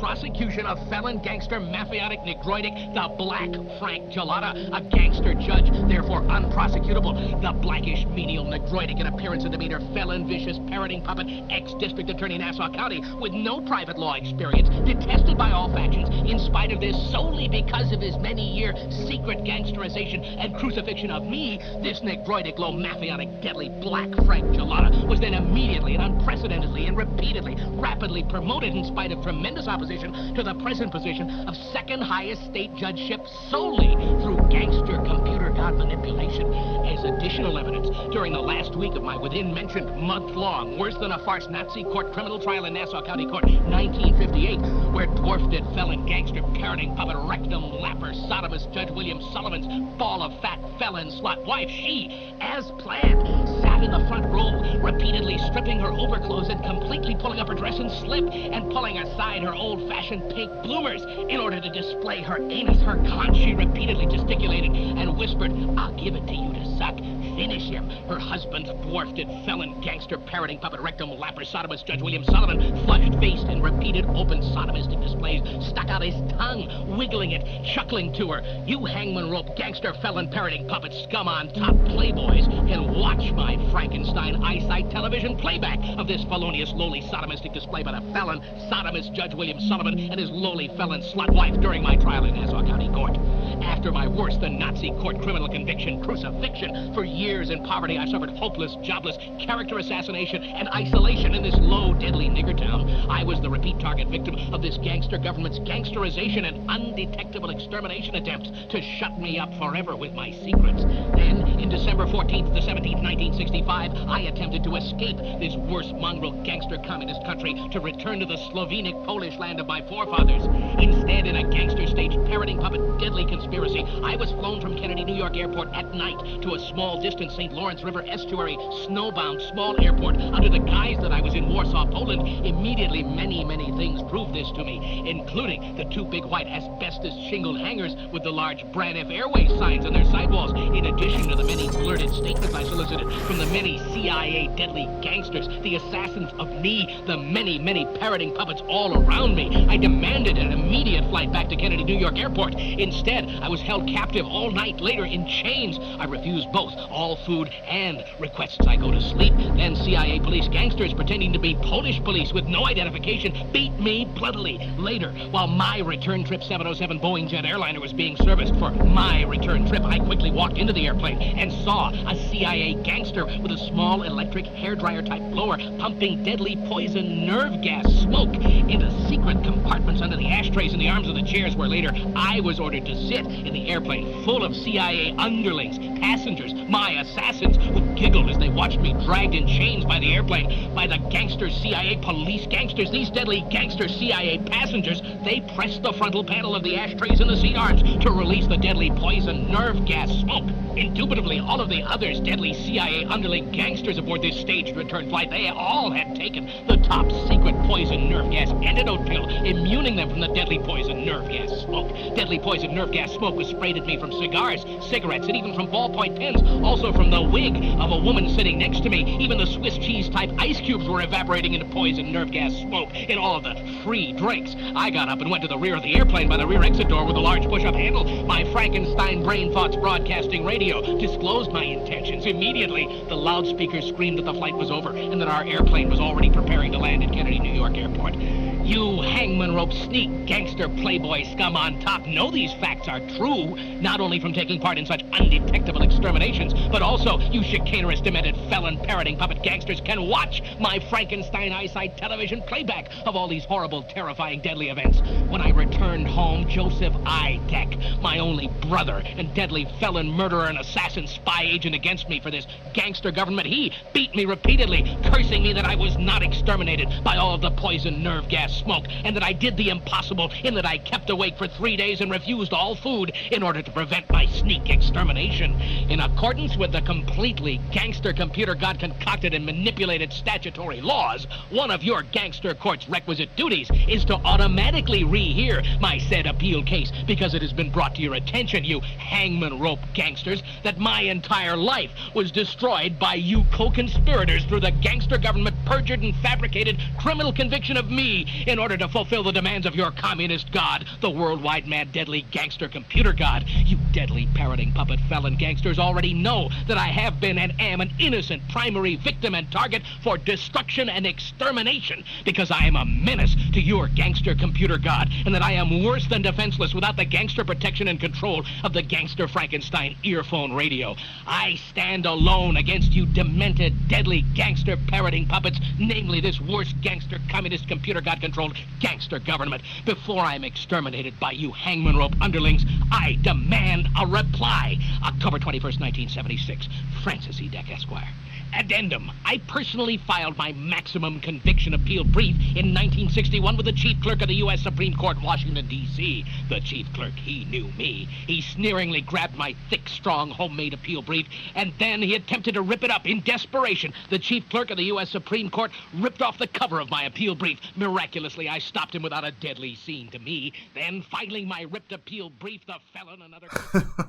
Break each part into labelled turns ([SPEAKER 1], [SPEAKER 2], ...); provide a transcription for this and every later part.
[SPEAKER 1] prosecution of felon gangster mafiotic negroidic, the Black Frank Gelada, a gangster judge, therefore unprosecutable, the blackish, menial, negroidic in appearance and demeanor, felon, vicious, parroting puppet, ex-district attorney Nassau County, with no private law experience, detested by all factions, in spite of this, solely because of his many-year secret gangsterization and crucifixion of me, this negroidic, low, mafiotic, deadly Black Frank Gelada was then immediately and unprecedentedly and repeatedly, rapidly promoted in spite of tremendous opposition to the present position of second highest state judgeship solely through gangster computer god manipulation. As additional evidence, during the last week of my within-mentioned month-long, worse-than-a-farce Nazi court criminal trial in Nassau County Court, 1958, where dwarfed-it felon gangster parroting puppet rectum lapper sodomist Judge William Sullivan's ball of fat felon slut wife, she, as planned, sat in the front row, repeatedly stripping her overclothes and completely pulling up her dress and slip and pulling aside her old-fashioned pink bloomers in order to display her anus, her conch. She repeatedly gesticulated and whispered, "I'll give it to you to suck. Finish him." Her husband's dwarfed-it felon gangster parroting puppet rectum lapper sodomist Judge William Sullivan, flushed-faced in repeated open sodomistic displays, stuck out his tongue, wiggling it, chuckling to her. "You hangman rope gangster felon parroting puppet scum on top playboys can watch my Frankenstein eyesight television playback of this felonious lowly sodomistic display by the felon sodomist Judge William Sullivan and his lowly felon slut wife during my trial in Nassau County Court. After my worse-than-Nazi court criminal conviction, crucifixion, for years in poverty I suffered hopeless, jobless, character assassination, and isolation in this low, deadly nigger town. I was the repeat target victim of this gangster government's gangsterization and undetectable extermination attempts to shut me up forever with my secrets. Then, in December 14th to 17th, 1965, I attempted to escape this worst mongrel gangster communist country to return to the Slovenic Polish land of my forefathers. Instead, in a gangster-staged parroting puppet deadly conspiracy, I was flown from Kennedy, New York Airport at night to a small, distant St. Lawrence River estuary, snowbound small airport under the guise that I was in Warsaw, Poland. Immediately, many, many things proved this to me, including the two big white asbestos-shingled hangars with the large Braniff Airways signs on their sidewalls, in addition to the many blurted statements I solicited from the many CIA deadly gangsters, the assassins of me, the many, many parroting puppets all around me. I demanded an immediate flight back to Kennedy, New York Airport. Instead, I was held captive all night, later in chains. I refused both all food and requests I go to sleep. Then CIA police gangsters pretending to be Polish police with no identification beat me bloodily. Later, while my return trip 707 Boeing jet airliner was being serviced for my return trip, I quickly walked into the airplane and saw a CIA gangster with a small electric hairdryer type blower pumping deadly poison nerve gas smoke into secret compartments under the ashtrays in the arms of the chairs, where later I was ordered to sit in the airplane full of CIA underlings, passengers, my assassins, who giggled as they watched me dragged in chains by the airplane by the gangster CIA police gangsters. These deadly gangster CIA passengers, they pressed the frontal panel of the ashtrays in the seat arms to release the deadly poison nerve gas smoke. Indubitably, all of the others deadly CIA underling gangsters aboard this staged return flight, they all had taken the top secret poison nerve gas antidote pill, immuning them from the deadly poison nerve gas smoke. Deadly poison nerve gas smoke was sprayed at me from cigars, cigarettes, and even from ballpoint pens, also from the wig of a woman sitting next to me. Even the Swiss cheese type ice cubes were evaporating into poison nerve gas smoke in all of the free drinks. I got up and went to the rear of the airplane by the rear exit door with a large push-up handle. My Frankenstein brain thoughts broadcasting radio disclosed my intentions. Immediately, the loudspeakers screamed that the flight was over and that our airplane was already preparing to land at Kennedy, New York Airport. You hangman rope sneak gangster playboy scum on top know these facts are true, not only from taking part in such undetectable exterminations, but also you chicanerous, demented, felon, parroting puppet gangsters can watch my Frankenstein eyesight television playback of all these horrible, terrifying, deadly events. When I returned home, Joseph I. Deck, my only brother and deadly felon, murderer, and assassin spy agent against me for this gangster government, he beat me repeatedly, cursing me that I was not exterminated by all of the poison nerve gas smoke, and that I did the impossible in that I kept awake for 3 days and refused all food in order to prevent my sneak extermination. In accordance with the completely gangster computer god concocted and manipulated statutory laws, one of your gangster court's requisite duties is to automatically rehear my said appeal case, because it has been brought to your attention, you hangman rope gangsters, that my entire life was destroyed by you co-conspirators through the gangster government perjured and fabricated criminal conviction of me in order to fulfill the demands of your communist god, the worldwide mad deadly gangster computer god. You deadly parroting puppet felon gangsters already know that I have been and am an innocent primary victim and target for destruction and extermination because I am a menace to your gangster computer god, and that I am worse than defenseless without the gangster protection and control of the gangster Frankenstein earphone radio. I stand alone against you demented, deadly gangster parroting puppets, namely this worst gangster communist computer god-controlled gangster government. Before I'm exterminated by you hangman rope underlings, I demand a reply. October 21st, 1976. Francis E. Deck, Esquire. Addendum. I personally filed my maximum conviction appeal brief in 1961 with the chief clerk of the U.S. Supreme Court, Washington, D.C. The chief clerk, he knew me. He sneeringly grabbed my thick, strong, homemade appeal brief, and then he attempted to rip it up in desperation. The chief clerk of the U.S. Supreme Court ripped off the cover of my appeal brief. Miraculously, I stopped him without a deadly scene to me. Then, filing my ripped appeal brief, the felon and other...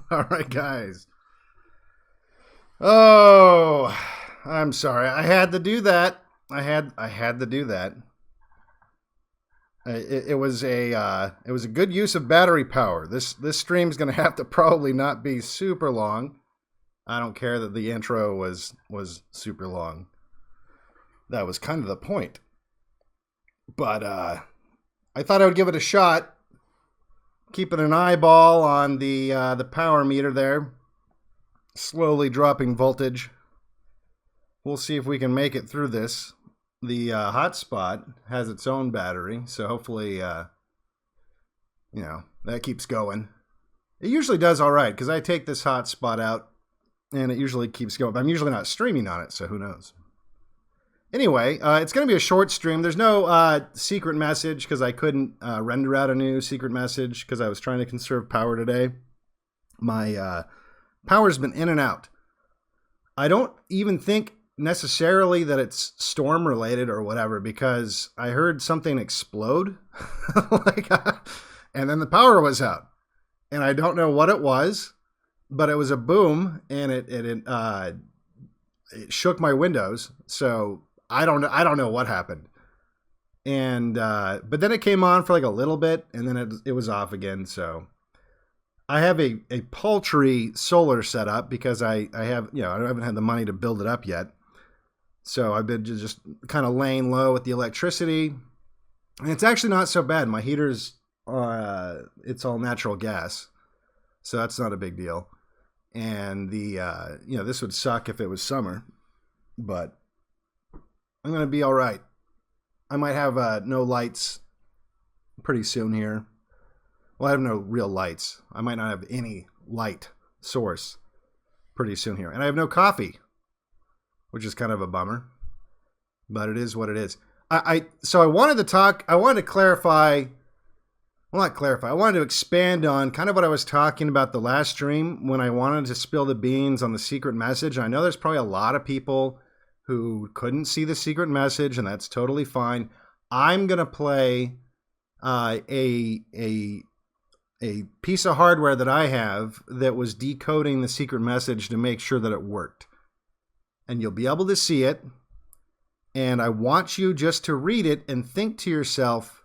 [SPEAKER 2] All right, guys. Oh... I'm sorry. I had to do that. I had to do that. It was a good use of battery power. This stream's going to have to probably not be super long. I don't care that the intro was super long. That was kind of the point. But I thought I would give it a shot. Keeping an eyeball on the power meter there. Slowly dropping voltage. We'll see if we can make it through this. The hotspot has its own battery, so hopefully, that keeps going. It usually does all right, because I take this hotspot out, and it usually keeps going. But I'm usually not streaming on it, so who knows. Anyway, it's going to be a short stream. There's no secret message, because I couldn't render out a new secret message, because I was trying to conserve power today. My power's been in and out. I don't even think necessarily that it's storm related or whatever, because I heard something explode and then the power was out, and I don't know what it was, but it was a boom, and it shook my windows. So I don't know what happened. And but then it came on for like a little bit, and then it was off again. So I have a paltry solar setup because I haven't had the money to build it up yet. So I've been just kind of laying low with the electricity. And it's actually not so bad. My heater's, it's all natural gas. So that's not a big deal. And this would suck if it was summer. But I'm going to be all right. I might have no lights pretty soon here. Well, I have no real lights. I might not have any light source pretty soon here. And I have no coffee, which is kind of a bummer, but it is what it is. So I wanted to clarify, well, not clarify, I wanted to expand on kind of what I was talking about the last stream when I wanted to spill the beans on the secret message. And I know there's probably a lot of people who couldn't see the secret message, and that's totally fine. I'm going to play a piece of hardware that I have that was decoding the secret message to make sure that it worked. And you'll be able to see it. And I want you just to read it and think to yourself,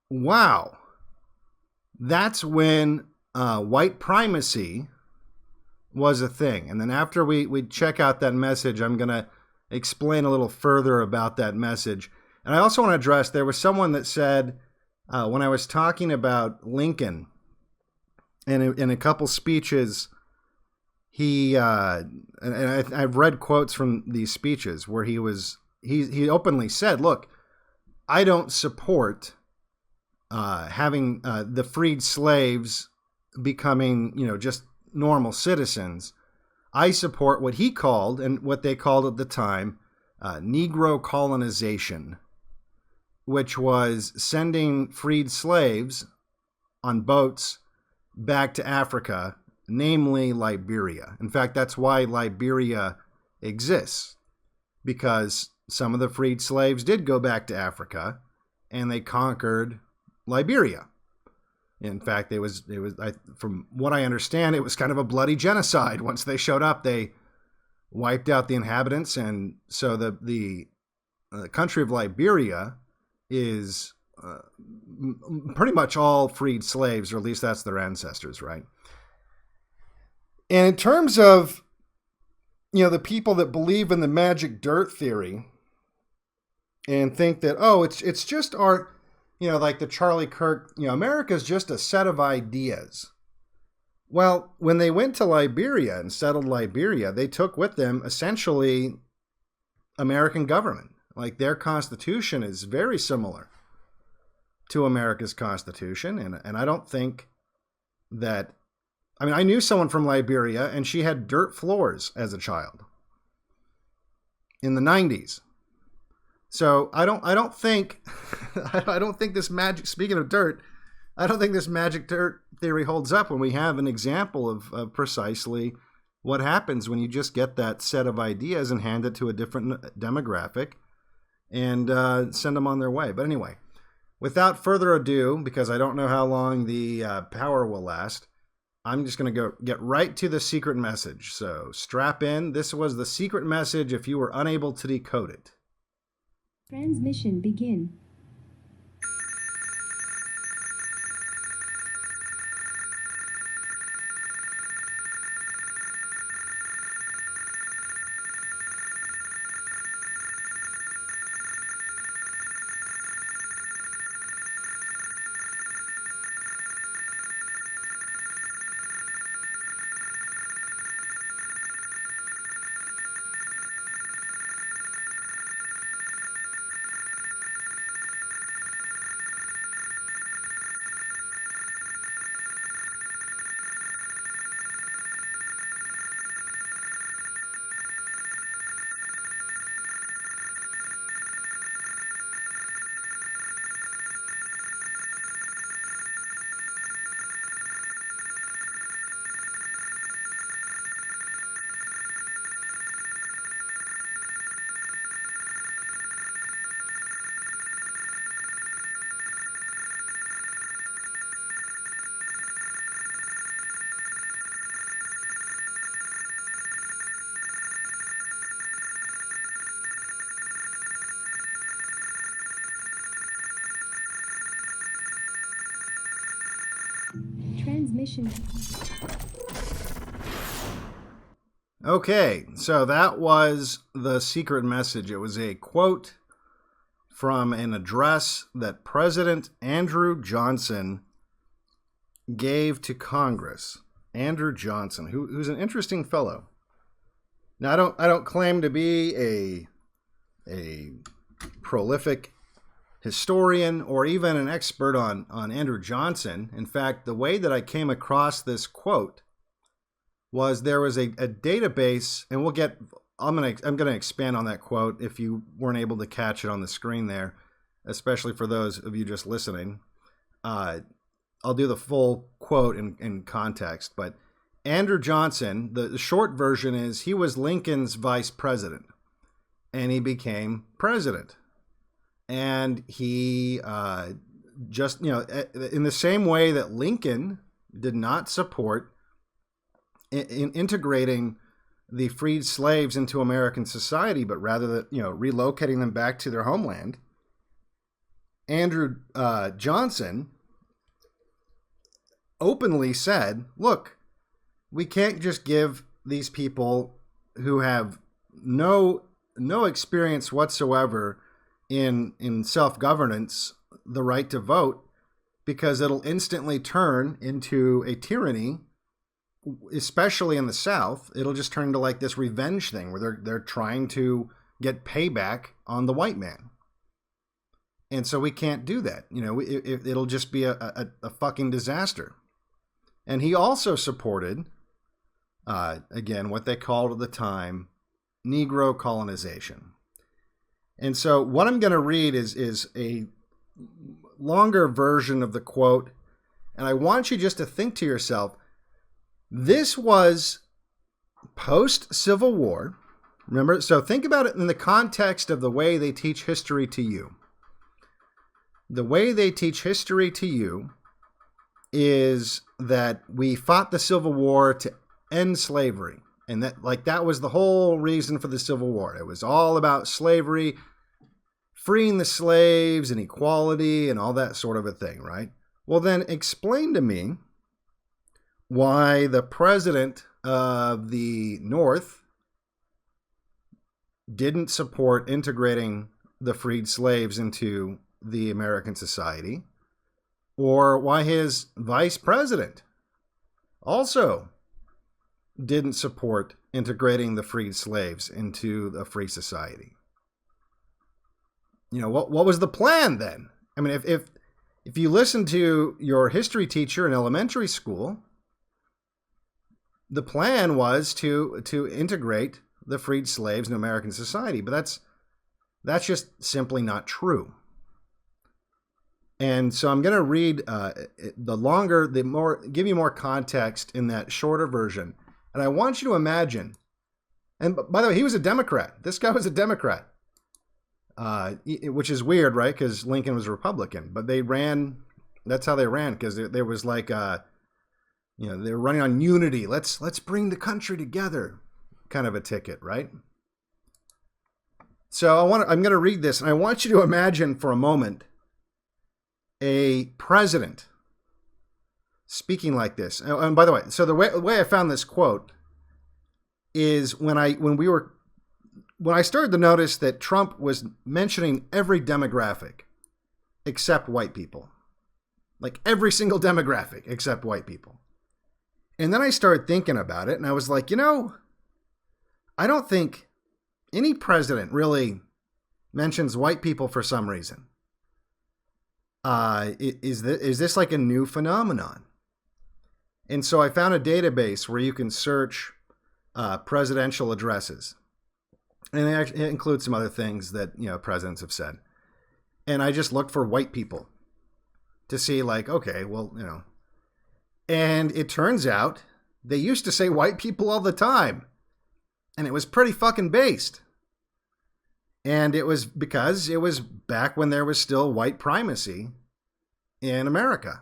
[SPEAKER 2] wow, that's when white primacy was a thing. And then after we check out that message, I'm going to explain a little further about that message. And I also want to address, there was someone that said, when I was talking about Lincoln, and in a couple speeches, he and I've read quotes from these speeches where he openly said, look, I don't support having the freed slaves becoming, just normal citizens. I support what he called, and what they called at the time, Negro colonization, which was sending freed slaves on boats back to Africa, namely Liberia. In fact, that's why Liberia exists, because some of the freed slaves did go back to Africa and they conquered Liberia. In fact, from what I understand, it was kind of a bloody genocide. Once they showed up, they wiped out the inhabitants, and so the country of Liberia is pretty much all freed slaves, or at least that's their ancestors, right? And in terms of, the people that believe in the magic dirt theory and think that, it's just our, like the Charlie Kirk, America's just a set of ideas. Well, when they went to Liberia and settled Liberia, they took with them essentially American government. Like their constitution is very similar to America's constitution. And I don't think that, I knew someone from Liberia and she had dirt floors as a child in the 90s. So I don't think this magic, speaking of dirt, I don't think this magic dirt theory holds up when we have an example of precisely what happens when you just get that set of ideas and hand it to a different demographic and send them on their way. But anyway, without further ado, because I don't know how long the power will last, I'm just going to go get right to the secret message. So strap in. This was the secret message if you were unable to decode it.
[SPEAKER 3] Transmission begin. Transmission.
[SPEAKER 2] Okay, so that was the secret message. It was a quote from an address that President Andrew Johnson gave to Congress. Andrew Johnson, who's an interesting fellow. Now, I don't claim to be a prolific historian or even an expert on Andrew Johnson. In fact, the way that I came across this quote was there was a database, and I'm gonna expand on that quote if you weren't able to catch it on the screen there, especially for those of you just listening. I'll do the full quote in context, but Andrew Johnson, the short version is he was Lincoln's vice president, and he became president. And he just, in the same way that Lincoln did not support in integrating the freed slaves into American society, but rather that, relocating them back to their homeland, Andrew Johnson openly said, look, we can't just give these people who have no experience whatsoever in self-governance the right to vote, because it'll instantly turn into a tyranny, especially in the South. It'll just turn into like this revenge thing where they're trying to get payback on the white man. And so we can't do that. It'll just be a fucking disaster. And he also supported, again, what they called at the time, Negro colonization. And so what I'm going to read is a longer version of the quote. And I want you just to think to yourself, this was post-Civil War. Remember? So think about it in the context of the way they teach history to you. The way they teach history to you is that we fought the Civil War to end slavery. And that was the whole reason for the Civil War. It was all about slavery, freeing the slaves and equality and all that sort of a thing, right? Well, then explain to me why the president of the North didn't support integrating the freed slaves into the American society, or why his vice president also didn't support integrating the freed slaves into the free society. What was the plan then? I mean, if you listen to your history teacher in elementary school, the plan was to integrate the freed slaves in American society, but that's just simply not true. And so I'm going to read give you more context in that shorter version. And I want you to imagine, and by the way, he was a Democrat. This guy was a Democrat, which is weird, right? Because Lincoln was a Republican, but they ran, that's how they ran, because there was like, they were running on unity. Let's bring the country together kind of a ticket, right? So I'm going to read this, and I want you to imagine for a moment a president speaking like this. And by the way, so the way I found this quote is when I started to notice that Trump was mentioning every demographic except white people. Like every single demographic except white people. And then I started thinking about it, and I was like, I don't think any president really mentions white people for some reason. Is this like a new phenomenon? And so I found a database where you can search presidential addresses. And it includes some other things that, presidents have said. And I just looked for white people to see like, okay, well, And it turns out they used to say white people all the time. And it was pretty fucking based. And it was because it was back when there was still white primacy in America.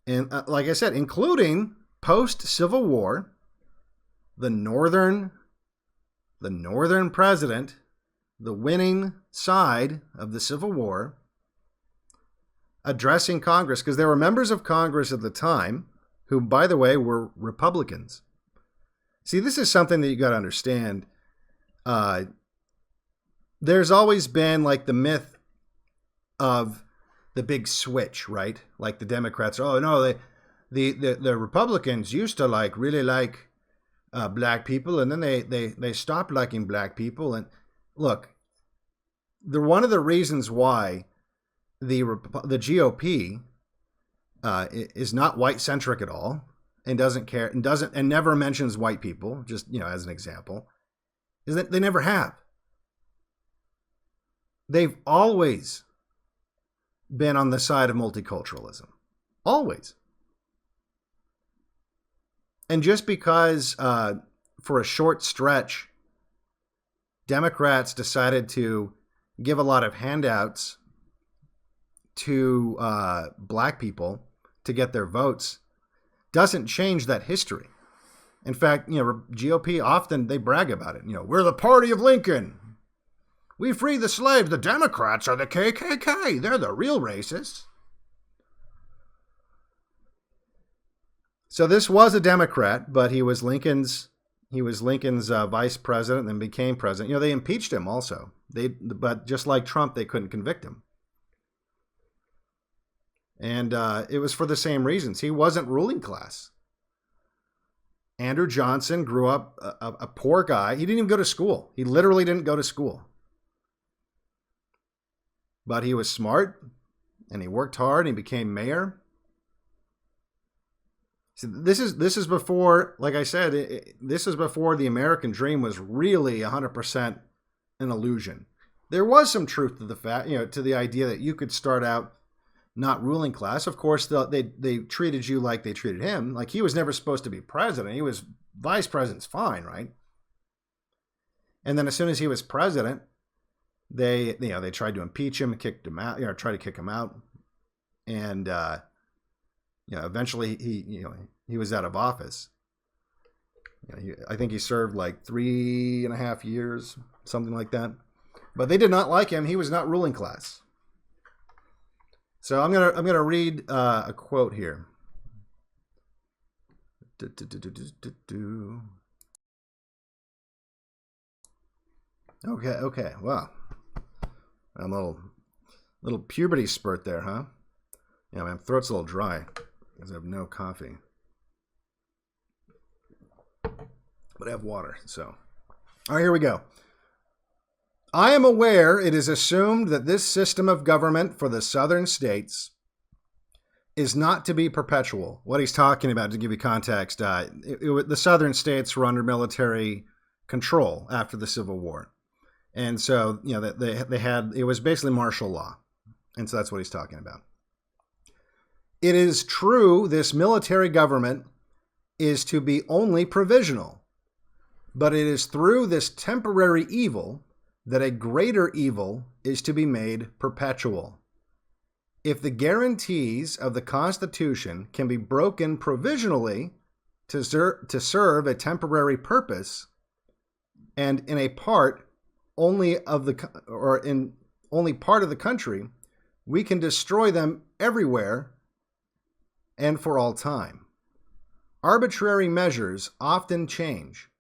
[SPEAKER 2] And like I said, including post-Civil War, the northern president, the winning side of the Civil War, addressing Congress, because there were members of Congress at the time who, by the way, were Republicans. See, this is something that you got to understand. There's always been like the myth of the big switch, right? Like the Democrats, oh no, the Republicans used to really like black people, and then they stopped liking black people. And look, one of the reasons why the GOP is not white centric at all, and doesn't care, and never mentions white people, just as an example, is that they never have. They've always been on the side of multiculturalism. Always. And just because for a short stretch, Democrats decided to give a lot of handouts to black people to get their votes, doesn't change that history. In fact, GOP often, they brag about it. We're the party of Lincoln. We freed the slaves. The Democrats are the KKK. They're the real racists. So this was a Democrat, but he was Lincoln's vice president and then became president. They impeached him also. But just like Trump, they couldn't convict him. And it was for the same reasons. He wasn't ruling class. Andrew Johnson grew up a poor guy. He didn't even go to school. He literally didn't go to school. But he was smart, and he worked hard, and he became mayor. So this is before, like I said, this is before the American dream was really 100% an illusion. There was some truth to the fact, to the idea that you could start out not ruling class. Of course, they treated you like they treated him. Like he was never supposed to be president. He was vice president's fine, right? And then as soon as he was president, they tried to impeach him, kicked him out, tried to kick him out, and eventually he was out of office. I think he served like 3.5 years, something like that. But they did not like him. He was not ruling class. So I'm gonna read a quote here. Okay. Wow. A little puberty spurt there, huh? Yeah, my throat's a little dry because I have no coffee. But I have water, so. All right, here we go. I am aware it is assumed that this system of government for the southern states is not to be perpetual. What he's talking about, to give you context, the southern states were under military control after the Civil War. And so, they had, it was basically martial law. And so that's what he's talking about. It is true this military government is to be only provisional, but it is through this temporary evil that a greater evil is to be made perpetual. If the guarantees of the Constitution can be broken provisionally to serve a temporary purpose, and in a part only of only part of the country, we can destroy them everywhere and for all time. Arbitrary measures often change,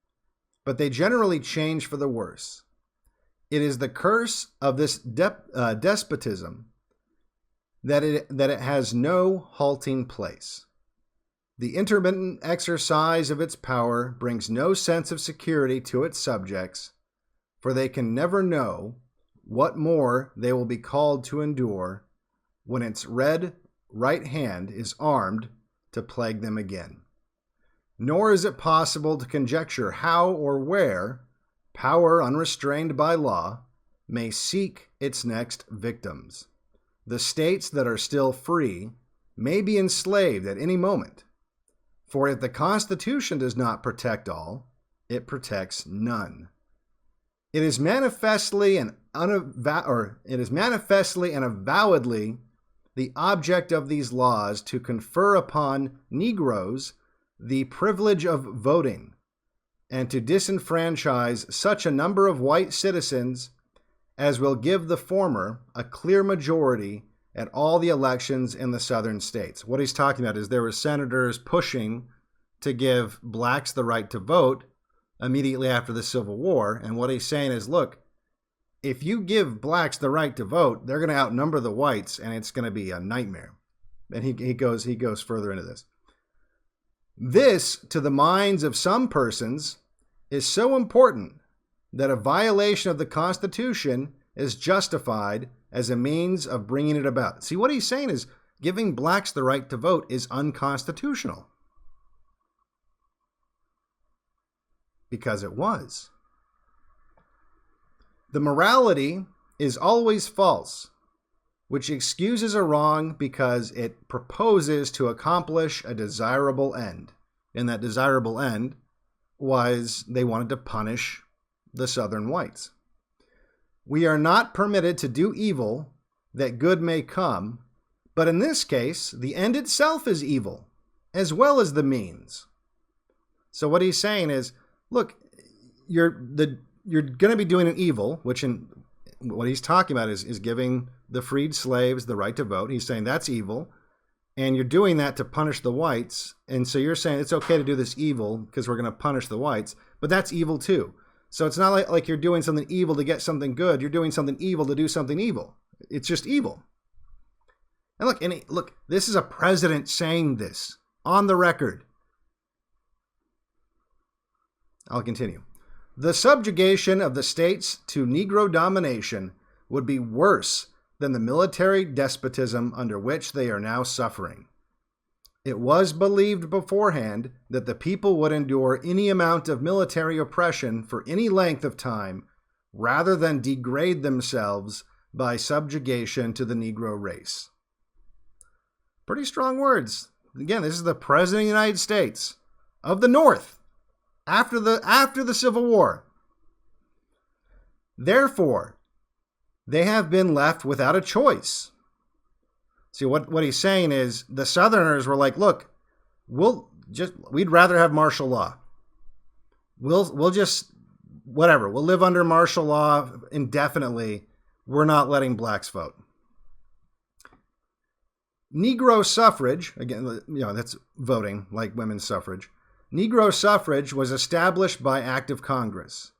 [SPEAKER 2] but they generally change for the worse. It is the curse of this despotism that it has no halting place. The intermittent exercise of its power brings no sense of security to its subjects, for they can never know what more they will be called to endure when its red right hand is armed to plague them again. Nor is it possible to conjecture how or where power unrestrained by law may seek its next victims. The states that are still free may be enslaved at any moment, for if the Constitution does not protect all, it protects none. It is manifestly and avowedly the object of these laws to confer upon Negroes the privilege of voting, and to disenfranchise such a number of white citizens as will give the former a clear majority at all the elections in the southern states. What he's talking about is there were senators pushing to give blacks the right to vote immediately after the Civil War. And what he's saying is, look, if you give blacks the right to vote, they're going to outnumber the whites, and it's going to be a nightmare. And he goes further into this. This, to the minds of some persons, is so important that a violation of the Constitution is justified as a means of bringing it about. See, what he's saying is giving blacks the right to vote is unconstitutional. Because it was. The morality is always false, which excuses a wrong because it proposes to accomplish a desirable end. And that desirable end was they wanted to punish the southern whites. We are not permitted to do evil that good may come, but in this case, the end itself is evil, as well as the means. So what he's saying is, look, you're going to be doing an evil, which in what he's talking about is giving the freed slaves the right to vote. He's saying that's evil, and you're doing that to punish the whites. And so you're saying it's okay to do this evil because we're going to punish the whites, but that's evil too. So it's not like you're doing something evil to get something good. You're doing something evil to do something evil. It's just evil. And look, this is a president saying this on the record. I'll continue. The subjugation of the states to Negro domination would be worse than the military despotism under which they are now suffering. It was believed beforehand that the people would endure any amount of military oppression for any length of time rather than degrade themselves by subjugation to the Negro race. Pretty strong words. Again, this is the President of the United States of the North after the Civil War. Therefore, they have been left without a choice. See, what he's saying is the Southerners were like, look, we'd rather have martial law. we'll just, whatever, we'll live under martial law indefinitely. We're not letting blacks vote. Negro suffrage, again, that's voting like women's suffrage. Negro suffrage was established by act of Congress,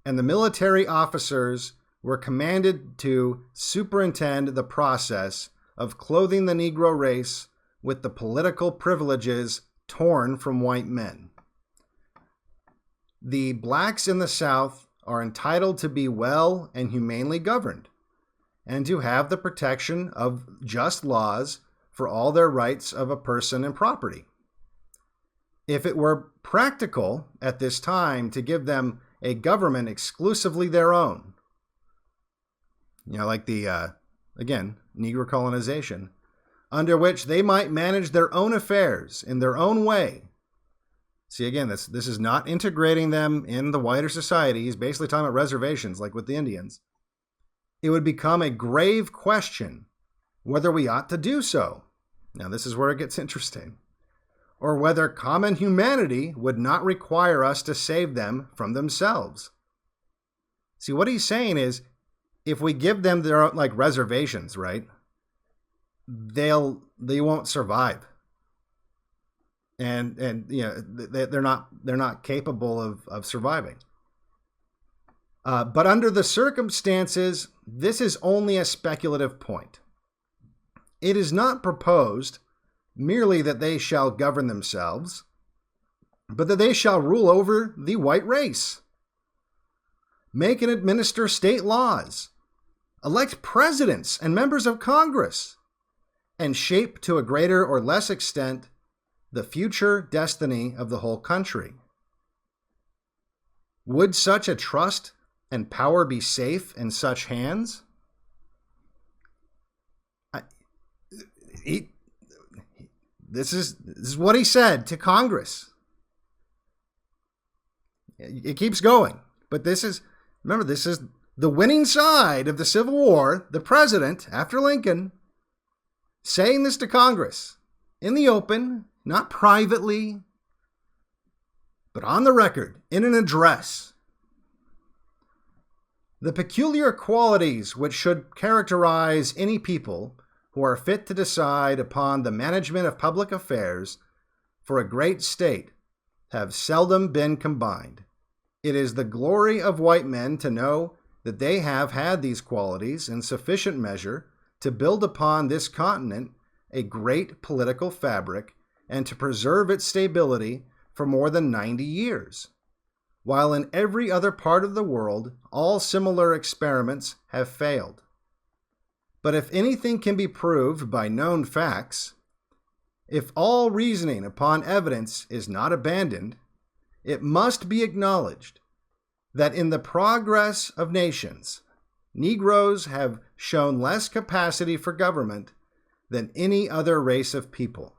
[SPEAKER 2] and the military officers were commanded to superintend the process of clothing the Negro race with the political privileges torn from white men. The blacks in the South are entitled to be well and humanely governed, and to have the protection of just laws for all their rights of a person and property. If it were practical at this time to give them a government exclusively their own, like the, again, Negro colonization, under which they might manage their own affairs in their own way. See, again, this is not integrating them in the wider society. He's basically talking about reservations, like with the Indians. It would become a grave question whether we ought to do so. Now, this is where it gets interesting. Or whether common humanity would not require us to save them from themselves. See, what he's saying is, if we give them their own, like, reservations, right, they won't survive. And they're not capable of surviving. But under the circumstances, this is only a speculative point. It is not proposed merely that they shall govern themselves, but that they shall rule over the white race, make and administer state laws, elect presidents and members of Congress, and shape to a greater or less extent the future destiny of the whole country. Would such a trust and power be safe in such hands? This is what he said to Congress. It keeps going, but this is the winning side of the Civil War. The president, after Lincoln, saying this to Congress in the open, not privately, but on the record, in an address. The peculiar qualities which should characterize any people who are fit to decide upon the management of public affairs for a great state have seldom been combined. It is the glory of white men to know that they have had these qualities in sufficient measure to build upon this continent a great political fabric and to preserve its stability for more than 90 years, while in every other part of the world all similar experiments have failed. But if anything can be proved by known facts, if all reasoning upon evidence is not abandoned, it must be acknowledged that in the progress of nations, Negroes have shown less capacity for government than any other race of people.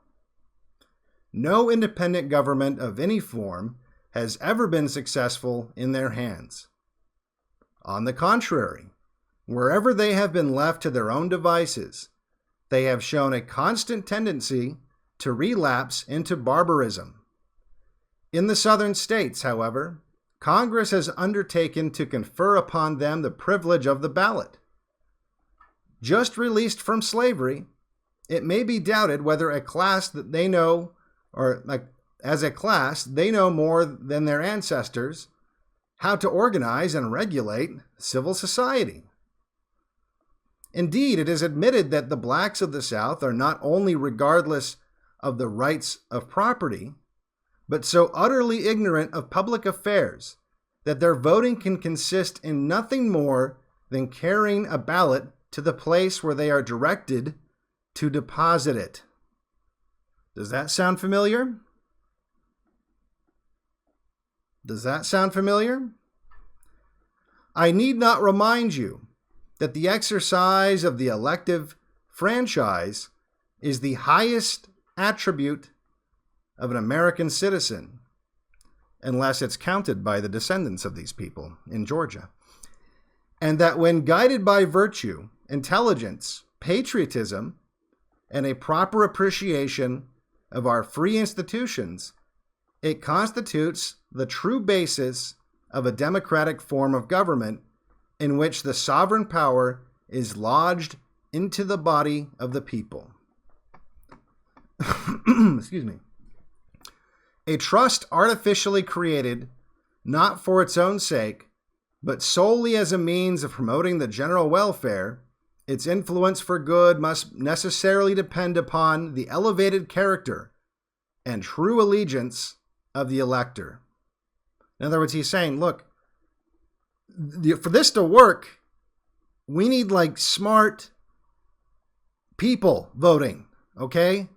[SPEAKER 2] No independent government of any form has ever been successful in their hands. On the contrary, wherever they have been left to their own devices, they have shown a constant tendency to relapse into barbarism. In the southern states, however, Congress has undertaken to confer upon them the privilege of the ballot. Just released from slavery, it may be doubted whether a class that they know, or as a class, they know more than their ancestors how to organize and regulate civil society. Indeed, it is admitted that the blacks of the South are not only regardless of the rights of property, but so utterly ignorant of public affairs that their voting can consist in nothing more than carrying a ballot to the place where they are directed to deposit it. Does that sound familiar? Does that sound familiar? I need not remind you that the exercise of the elective franchise is the highest attribute of an American citizen, unless it's counted by the descendants of these people in Georgia. And that when guided by virtue, intelligence, patriotism, and a proper appreciation of our free institutions, it constitutes the true basis of a democratic form of government in which the sovereign power is lodged into the body of the people. Excuse me. A trust artificially created, not for its own sake, but solely as a means of promoting the general welfare, its influence for good must necessarily depend upon the elevated character and true allegiance of the elector. In other words, he's saying, look, for this to work, we need like smart people voting, okay?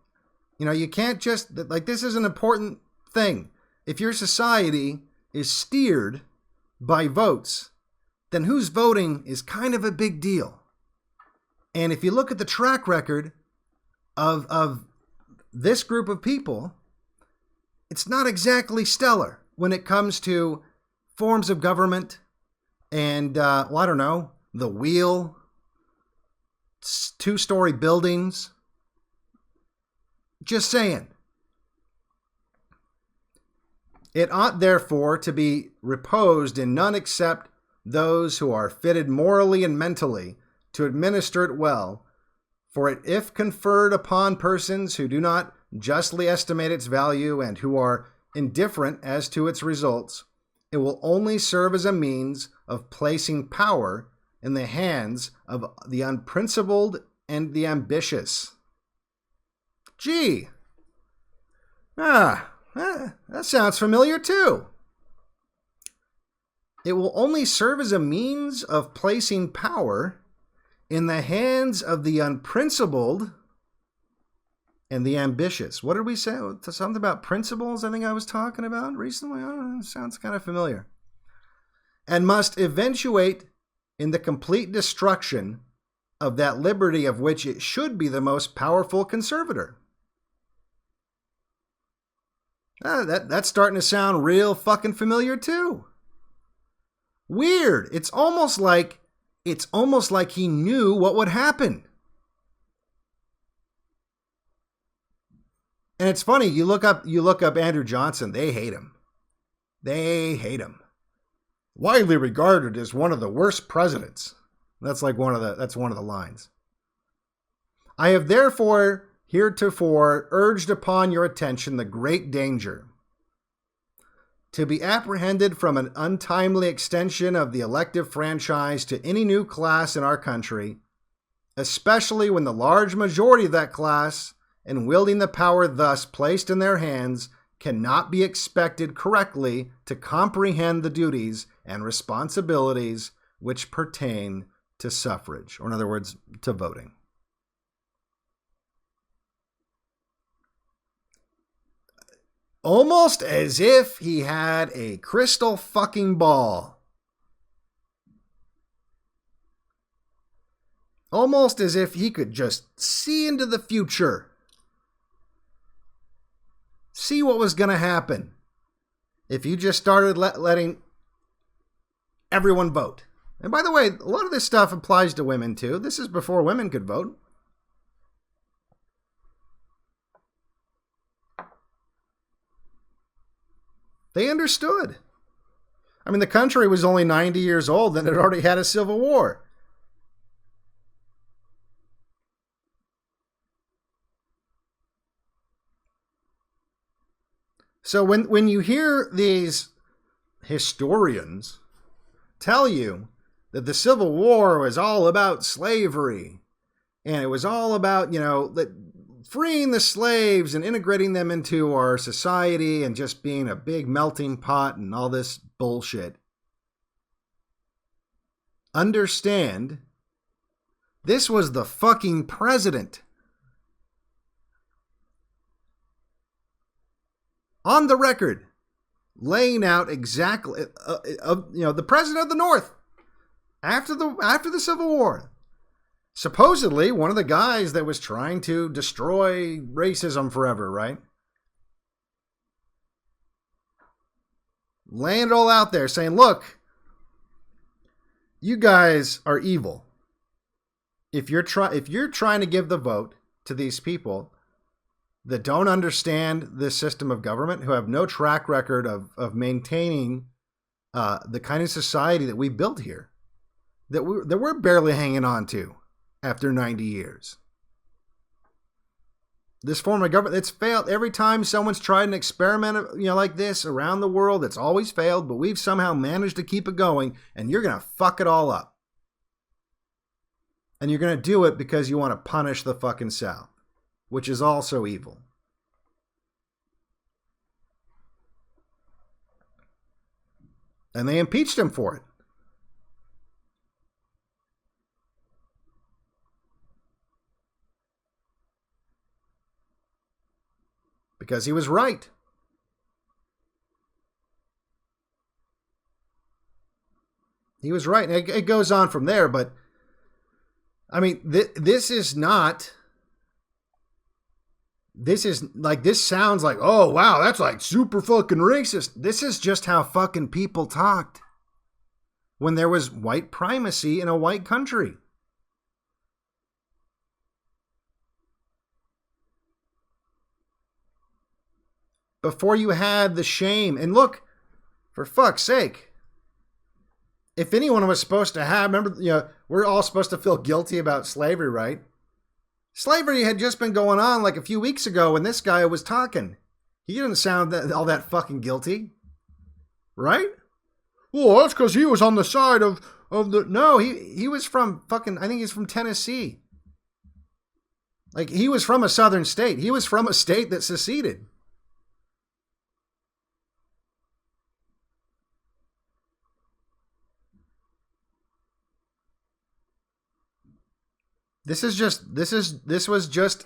[SPEAKER 2] You know, you can't just, like, this is an important thing. If your society is steered by votes, then who's voting is kind of a big deal. And if you look at the track record of this group of people, it's not exactly stellar when it comes to forms of government and, well, I don't know, the wheel, 2-story buildings. Just saying. It ought therefore to be reposed in none except those who are fitted morally and mentally to administer it well, for it, if conferred upon persons who do not justly estimate its value and who are indifferent as to its results, it will only serve as a means of placing power in the hands of the unprincipled and the ambitious. Gee, that sounds familiar too. It will only serve as a means of placing power in the hands of the unprincipled and the ambitious. What did we say? Something about principles I think I was talking about recently? I don't know, it sounds kind of familiar. And must eventuate in the complete destruction of that liberty of which it should be the most powerful conservator. That's starting to sound real fucking familiar too. Weird. It's almost like he knew what would happen. And it's funny, you look up Andrew Johnson, they hate him. They hate him. Widely regarded as one of the worst presidents. That's one of the lines. I have therefore heretofore urged upon your attention the great danger to be apprehended from an untimely extension of the elective franchise to any new class in our country, especially when the large majority of that class, in wielding the power thus placed in their hands, cannot be expected correctly to comprehend the duties and responsibilities which pertain to suffrage, or in other words, to voting. Almost as if he had a crystal fucking ball. Almost as if he could just see into the future. See what was going to happen if you just started letting everyone vote. And by the way, a lot of this stuff applies to women too. This is before women could vote. They understood. I mean, the country was only 90 years old and it already had a civil war. So when you hear these historians tell you that the Civil War was all about slavery and it was all about, freeing the slaves and integrating them into our society and just being a big melting pot and all this bullshit. Understand, this was the fucking president. On the record, laying out exactly, the president of the North after the Civil War. Supposedly one of the guys that was trying to destroy racism forever, right? Laying it all out there saying, look, you guys are evil. If you're trying to give the vote to these people, that don't understand this system of government, who have no track record of maintaining the kind of society that we built here, that we're barely hanging on to after 90 years. This form of government, it's failed. Every time someone's tried an experiment, like this around the world, it's always failed, but we've somehow managed to keep it going, and you're going to fuck it all up. And you're going to do it because you want to punish the fucking South, which is also evil. And they impeached him for it. Because he was right. He was right. And it goes on from there, but I mean, this is sounds like, oh, wow, that's like super fucking racist. This is just how fucking people talked when there was white primacy in a white country. Before you had the shame. And look, for fuck's sake, if anyone was supposed to have, remember, we're all supposed to feel guilty about slavery, right? Slavery had just been going on like a few weeks ago when this guy was talking. He didn't sound all that fucking guilty, right? Well, that's because he was on the side of the... No, he was from fucking... I think he's from Tennessee. Like, he was from a southern state. He was from a state that seceded. This was just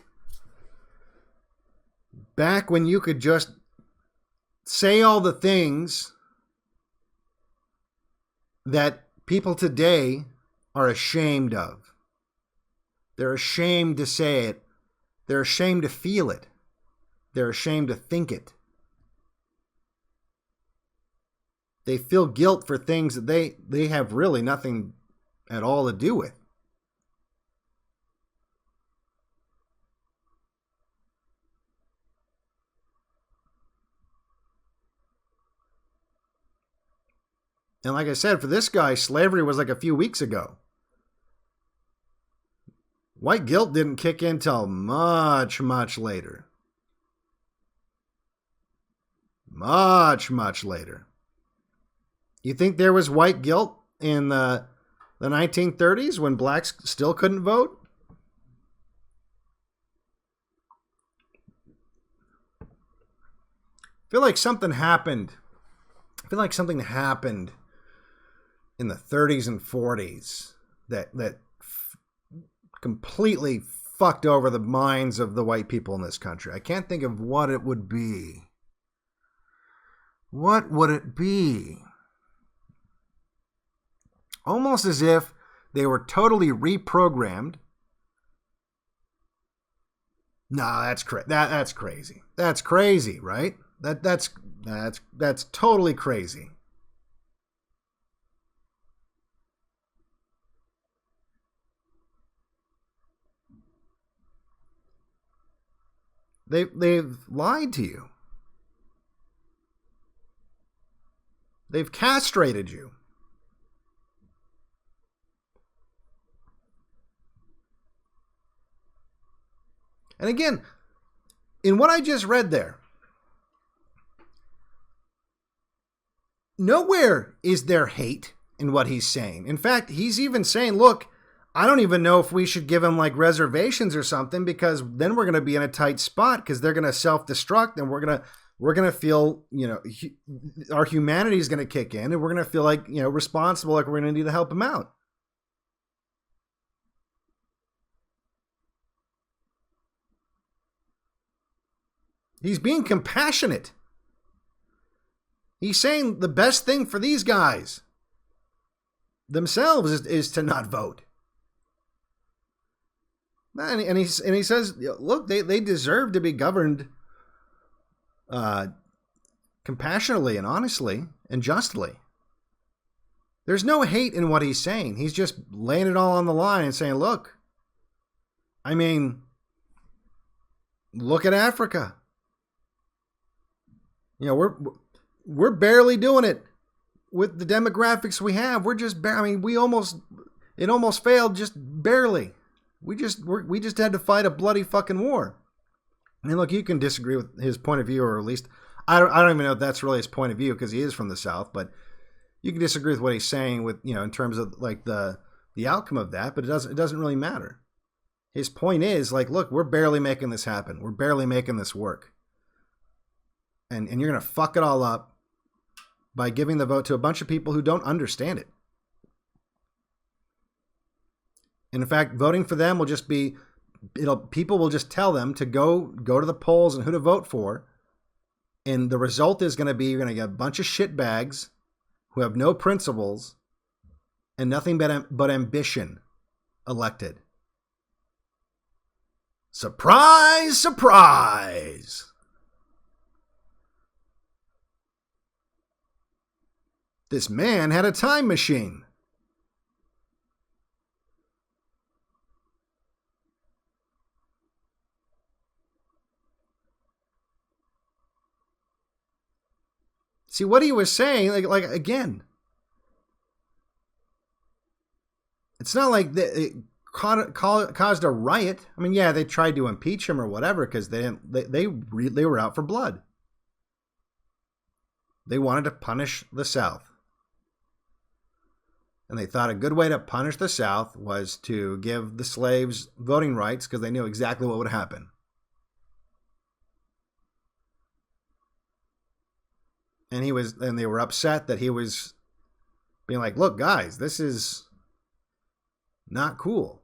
[SPEAKER 2] back when you could just say all the things that people today are ashamed of. They're ashamed to say it. They're ashamed to feel it. They're ashamed to think it. They feel guilt for things that they have really nothing at all to do with. And like I said, for this guy, slavery was like a few weeks ago. White guilt didn't kick in till much, much later. Much, much later. You think there was white guilt in the 1930s when blacks still couldn't vote? I feel like something happened. In the 30s and 40s that completely fucked over the minds of the white people in this country. I can't think of what it would be. What would it be? Almost as if they were totally reprogrammed. No, that's that's crazy. That's crazy, right? That's totally crazy. They've lied to you. They've castrated you. And again, in what I just read there, nowhere is there hate in what he's saying. In fact, he's even saying, look, I don't even know if we should give them like reservations or something, because then we're going to be in a tight spot because they're going to self-destruct and we're going to feel, our humanity is going to kick in and we're going to feel like, responsible, like we're going to need to help them out. He's being compassionate. He's saying the best thing for these guys themselves is to not vote. And he says, look, they deserve to be governed compassionately and honestly and justly. There's no hate in what he's saying. He's just laying it all on the line and saying, look, I mean, Look at Africa. You know, we're barely doing it with the demographics we have. We're just, I mean, it almost failed just barely. We just had to fight a bloody fucking war. And look, you can disagree with his point of view, or at least I don't even know if that's really his point of view because he is from the South, but you can disagree with what he's saying with, you know, in terms of like the outcome of that, but it doesn't really matter. His point is like, look, we're barely making this happen. We're barely making this work. And you're going to fuck it all up by giving the vote to a bunch of people who don't understand it. And in fact, voting for them will just be, people will just tell them to go to the polls and who to vote for. And the result is going to be, you're going to get a bunch of shitbags who have no principles and nothing but ambition elected. Surprise, surprise. This man had a time machine. See what he was saying, like again, it's not like it caused a riot. I mean, yeah, they tried to impeach him or whatever because they were out for blood. They wanted to punish the South. And they thought a good way to punish the South was to give the slaves voting rights because they knew exactly what would happen. And they were upset that he was being like, look, guys, this is not cool.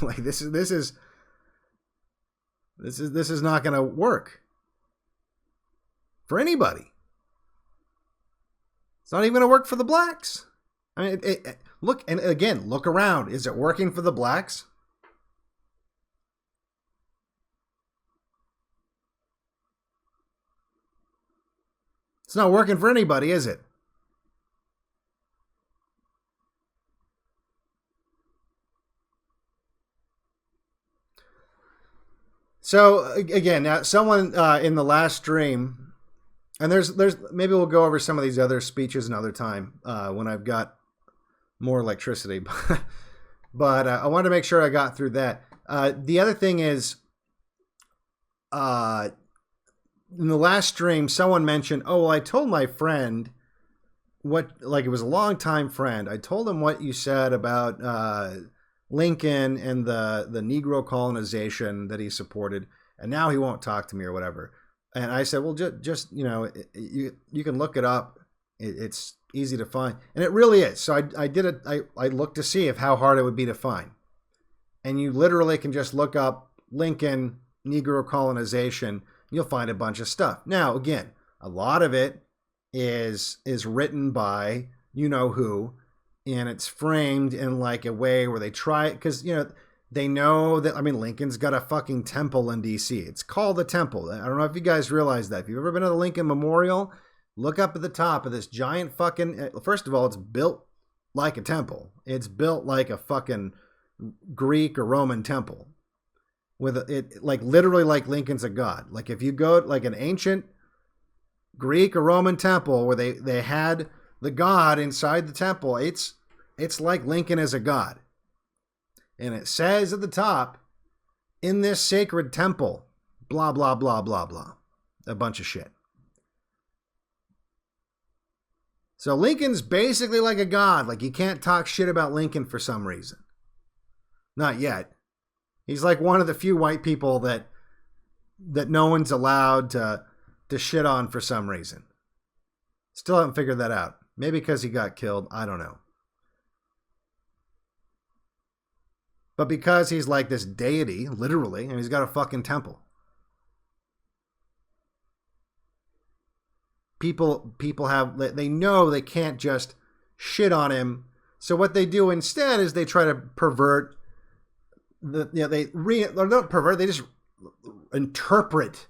[SPEAKER 2] Like this is not going to work for anybody. It's not even going to work for the blacks. I mean, look, and again, look around. Is it working for the blacks? It's not working for anybody, is it? So again, now someone in the last stream, and there's maybe we'll go over some of these other speeches another time when I've got more electricity. But I wanted to make sure I got through that. The other thing is, in the last stream, someone mentioned, oh, well, I told my friend it was a longtime friend. I told him what you said about Lincoln and the Negro colonization that he supported, and now he won't talk to me or whatever. And I said, well, just you know, you can look it up. It's easy to find, and it really is. So I did it. I looked to see how hard it would be to find, and you literally can just look up Lincoln Negro colonization. You'll find a bunch of stuff. Now, again, a lot of it is written by you know who, and it's framed in like a way where they try it because you know they know that. I mean, Lincoln's got a fucking temple in D.C. It's called the Temple. I don't know if you guys realize that. If you've ever been to the Lincoln Memorial, look up at the top of this giant fucking. First of all, it's built like a temple. It's built like a fucking Greek or Roman temple. With it, like literally like Lincoln's a god. Like if you go like an ancient Greek or Roman temple where they had the god inside the temple, it's like Lincoln is a god. And it says at the top, in this sacred temple, blah, blah, blah, blah, blah. A bunch of shit. So Lincoln's basically like a god. Like you can't talk shit about Lincoln for some reason. Not yet. He's like one of the few white people that no one's allowed to shit on for some reason. Still haven't figured that out. Maybe because he got killed. I don't know. But because he's like this deity, literally, and he's got a fucking temple. People they know they can't just shit on him. So what they do instead is they try to pervert they don't pervert, they just interpret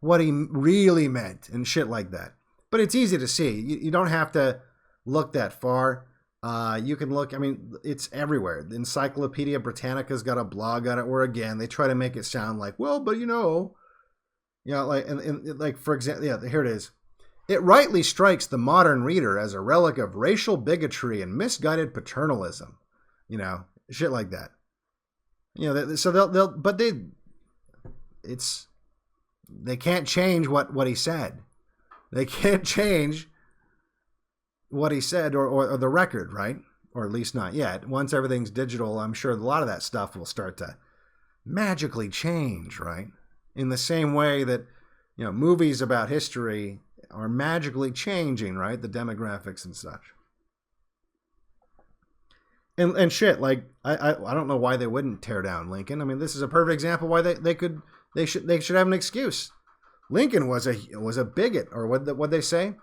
[SPEAKER 2] what he really meant and shit like that. But it's easy to see. You don't have to look that far. You can look, I mean, it's everywhere. The Encyclopedia Britannica's got a blog on it where, again, they try to make it sound like, well, but like, and like, for example, yeah, here it is. It rightly strikes the modern reader as a relic of racial bigotry and misguided paternalism. Shit like that. So they can't change what he said. They can't change what he said or the record, right? Or at least not yet. Once everything's digital, I'm sure a lot of that stuff will start to magically change, right? In the same way that, movies about history are magically changing, right? The demographics and such. And shit, like, I don't know why they wouldn't tear down Lincoln. I mean, this is a perfect example why they should have an excuse. Lincoln was a bigot, or what they say?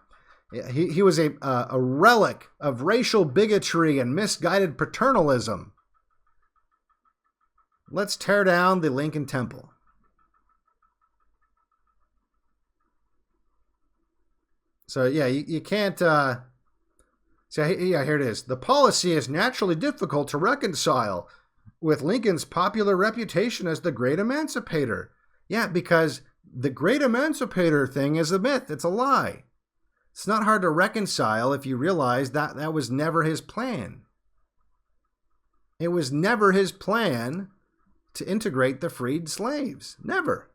[SPEAKER 2] He was a relic of racial bigotry and misguided paternalism. Let's tear down the Lincoln Temple. So yeah, you can't. So yeah, here it is. The policy is naturally difficult to reconcile with Lincoln's popular reputation as the great emancipator. Yeah, because the great emancipator thing is a myth. It's a lie. It's not hard to reconcile if you realize that that was never his plan. It was never his plan to integrate the freed slaves. Never.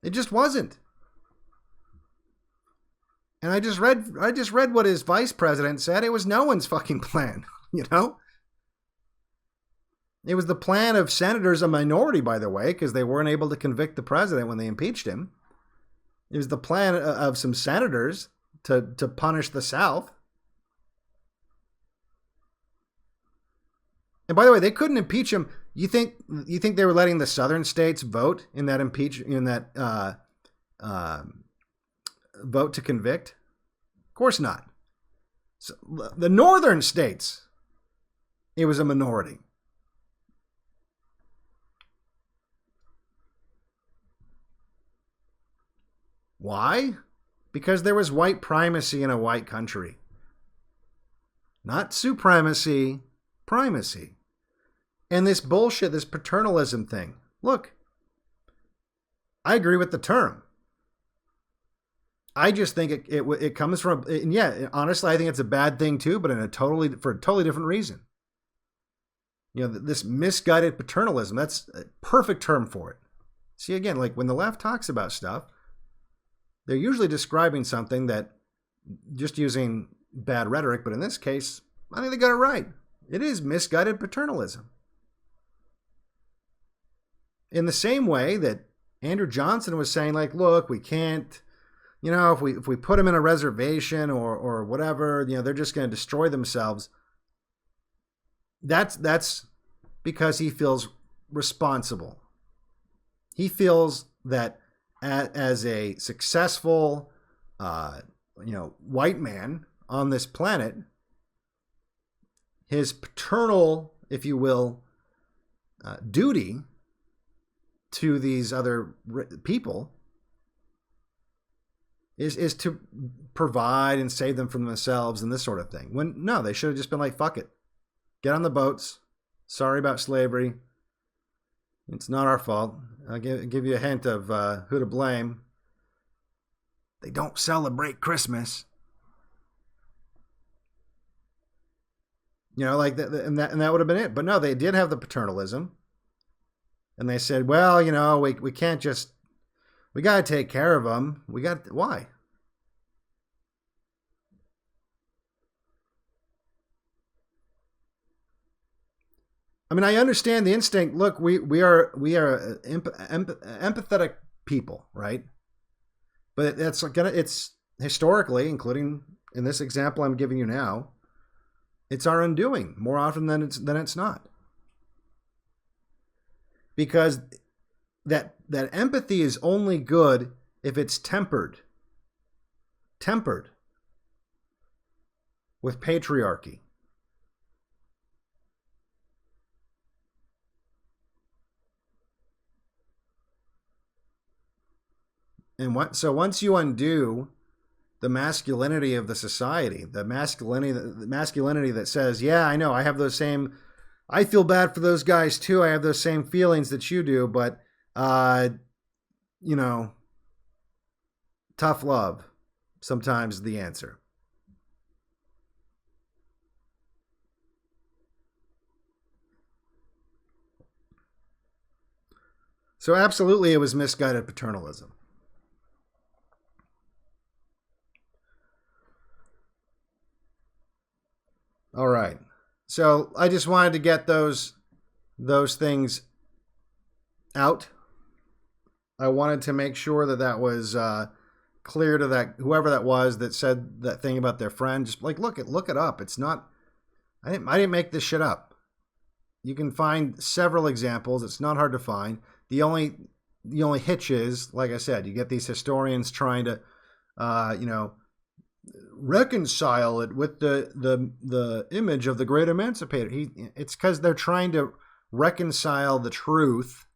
[SPEAKER 2] It just wasn't. And I just read what his vice president said. It was no one's fucking plan, It was the plan of senators, a minority, by the way, because they weren't able to convict the president when they impeached him. It was the plan of some senators to punish the South. And by the way, they couldn't impeach him. You think they were letting the southern states vote in that vote to convict? Of course not. So, the northern states, it was a minority. Why? Because there was white primacy in a white country. Not supremacy, primacy. And this bullshit, this paternalism thing. Look, I agree with the term. I just think it comes from, and yeah, honestly, I think it's a bad thing too, but for a totally different reason. This misguided paternalism, that's a perfect term for it. See, again, like when the left talks about stuff, they're usually describing something that just using bad rhetoric, but in this case, I think they got it right. It is misguided paternalism. In the same way that Andrew Johnson was saying, like, look, we can't, if we put them in a reservation or whatever, they're just going to destroy themselves. That's because he feels responsible. He feels that as a successful, white man on this planet, his paternal, if you will, duty to these other people is to provide and save them from themselves and this sort of thing. When no, they should have just been like, fuck it. Get on the boats. Sorry about slavery. It's not our fault. I'll give you a hint of who to blame. They don't celebrate Christmas. Like that, and that would have been it. But no, they did have the paternalism. And they said, well, we can't just, we got to take care of them. Why? I mean, I understand the instinct. Look, we are empathetic people, right? But it's historically, including in this example I'm giving you now, it's our undoing more often than it's not. Because that empathy is only good if it's tempered with patriarchy. And so once you undo the masculinity of the society, the masculinity that says, yeah, I know, I have those same, I feel bad for those guys too. I have those same feelings that you do, but, you know, tough love sometimes is the answer. So absolutely it was misguided paternalism. All right. So I just wanted to get those things out. I wanted to make sure that that was clear to that whoever that was that said that thing about their friend. Just like look it up. It's not. I didn't make this shit up. You can find several examples. It's not hard to find. The only hitch is, like I said, you get these historians trying to, you know, reconcile it with the image of the great emancipator. It's because they're trying to reconcile the truth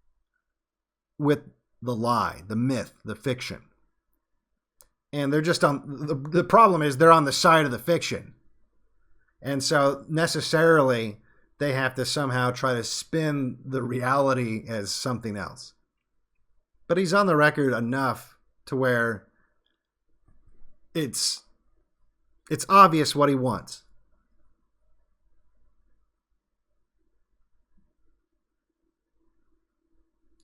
[SPEAKER 2] with the lie, the myth, the fiction. And they're just on the problem is they're on the side of the fiction. And so necessarily they have to somehow try to spin the reality as something else. But he's on the record enough to where it's obvious what he wants.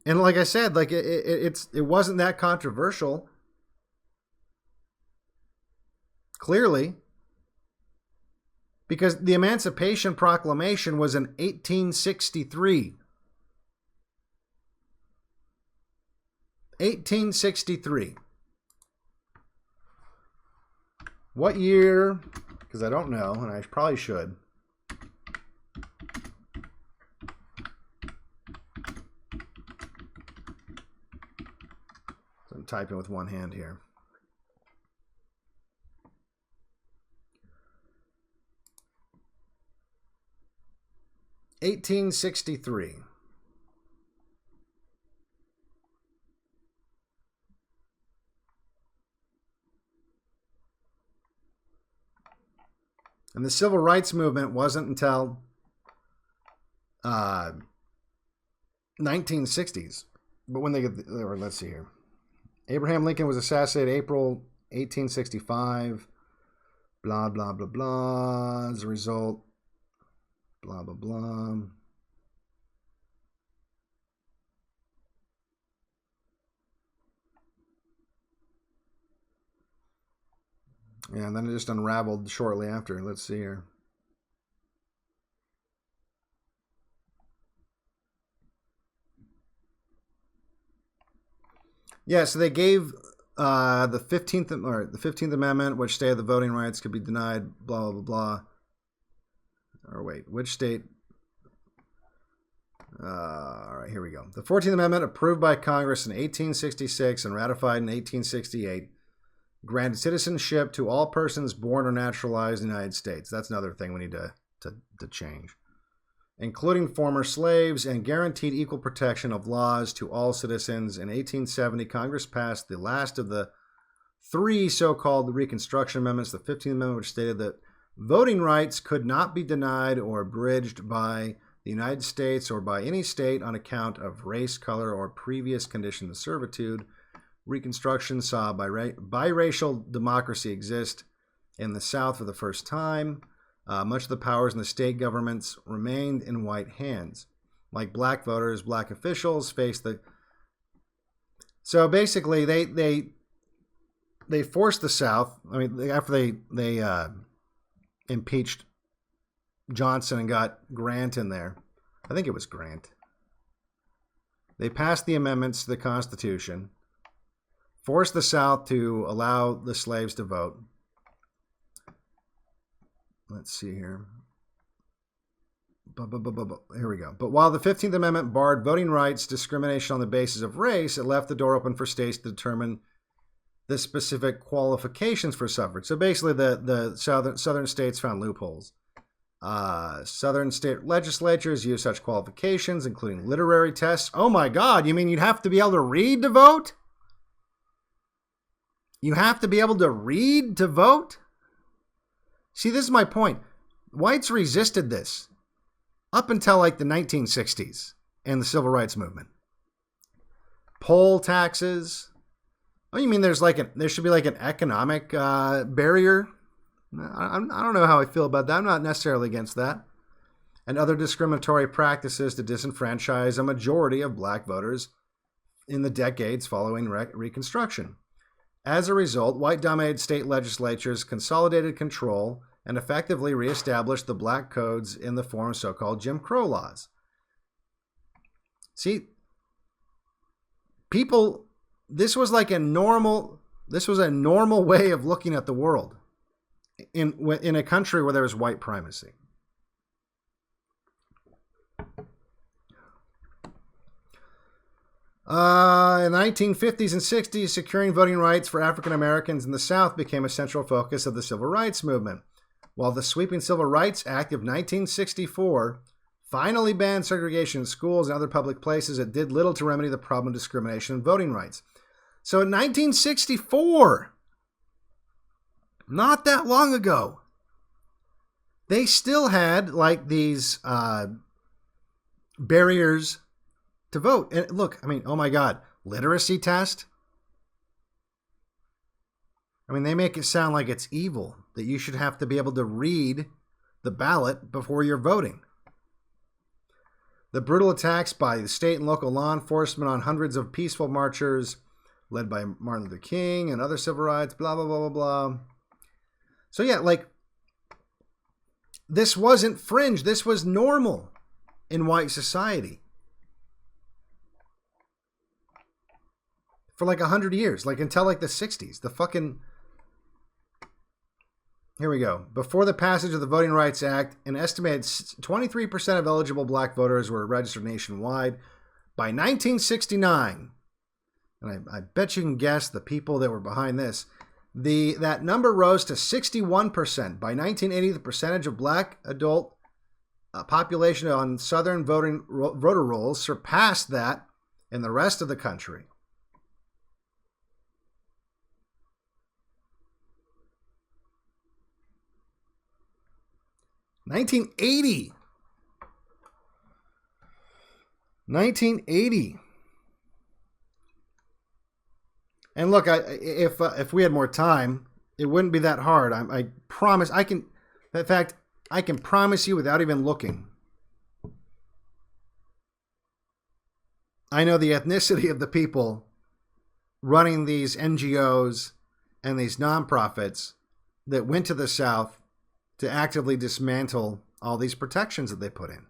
[SPEAKER 2] And like I said, like it wasn't that controversial. Clearly. Because the Emancipation Proclamation was in 1863. 1863. What year? Because I don't know, and I probably should. So I'm typing with one hand here. (1863). And the civil rights movement wasn't until 1960s. But when they get, let's see here. Abraham Lincoln was assassinated April 1865. Blah, blah, blah, blah. As a result, blah, blah, blah. Yeah, and then it just unraveled shortly after. Let's see here. Yeah, so they gave the 15th Amendment, which stated the voting rights could be denied, blah, blah, blah. Or wait, which state? All right, here we go. The 14th Amendment, approved by Congress in 1866 and ratified in 1868, granted citizenship to all persons born or naturalized in the United States. That's another thing we need to change. Including former slaves, and guaranteed equal protection of laws to all citizens. In 1870, Congress passed the last of the three so-called Reconstruction Amendments, the 15th Amendment, which stated that voting rights could not be denied or abridged by the United States or by any state on account of race, color, or previous condition of servitude. Reconstruction saw biracial democracy exist in the South for the first time. Much of the powers in the state governments remained in white hands. Like black voters, black officials faced the... So basically, they forced the South. I mean, after they impeached Johnson and got Grant in there. I think it was Grant. They passed the amendments to the Constitution, forced the South to allow the slaves to vote. Let's see here. Here we go. But while the 15th Amendment barred voting rights discrimination on the basis of race, it left the door open for states to determine the specific qualifications for suffrage. So basically, the southern states found loopholes. Southern state legislatures use such qualifications, including literary tests. Oh my God, you mean you'd have to be able to read to vote? You have to be able to read to vote? See, this is my point. Whites resisted this up until like the 1960s and the Civil Rights Movement. Poll taxes. Oh, you mean there should be like an economic barrier? I don't know how I feel about that. I'm not necessarily against that. And other discriminatory practices to disenfranchise a majority of black voters in the decades following Reconstruction. As a result, white-dominated state legislatures consolidated control and effectively reestablished the black codes in the form of so-called Jim Crow laws. See, people, this was a normal way of looking at the world in a country where there was white primacy. In the 1950s and 60s, securing voting rights for African Americans in the South became a central focus of the Civil Rights Movement, while the sweeping Civil Rights Act of 1964 finally banned segregation in schools and other public places. It did little to remedy the problem of discrimination in voting rights. So in 1964, not that long ago, they still had like these barriers to vote. And look, I mean, oh my God, literacy test. I mean, they make it sound like it's evil, that you should have to be able to read the ballot before you're voting. The brutal attacks by the state and local law enforcement on hundreds of peaceful marchers led by Martin Luther King and other civil rights, blah, blah, blah, blah, blah. So yeah, like, this wasn't fringe. This was normal in white society. For like 100 years, like until like the 60s. The fucking... Here we go. Before the passage of the Voting Rights Act, an estimated 23% of eligible black voters were registered nationwide. By 1969, and I bet you can guess the people that were behind this, that number rose to 61%. By 1980, the percentage of black adult population on Southern voter rolls surpassed that in the rest of the country. 1980. And look, if we had more time, it wouldn't be that hard. I promise. In fact, I can promise you without even looking. I know the ethnicity of the people running these NGOs and these nonprofits that went to the South to actively dismantle all these protections that they put in.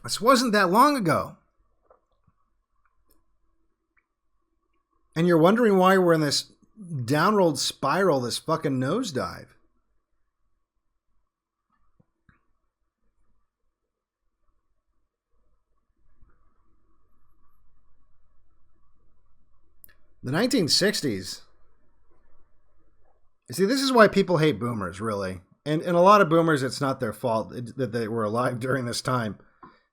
[SPEAKER 2] This wasn't that long ago. And you're wondering why we're in this downward spiral, this fucking nosedive. The 1960s. See, this is why people hate boomers, really. And a lot of boomers, it's not their fault that they were alive during this time.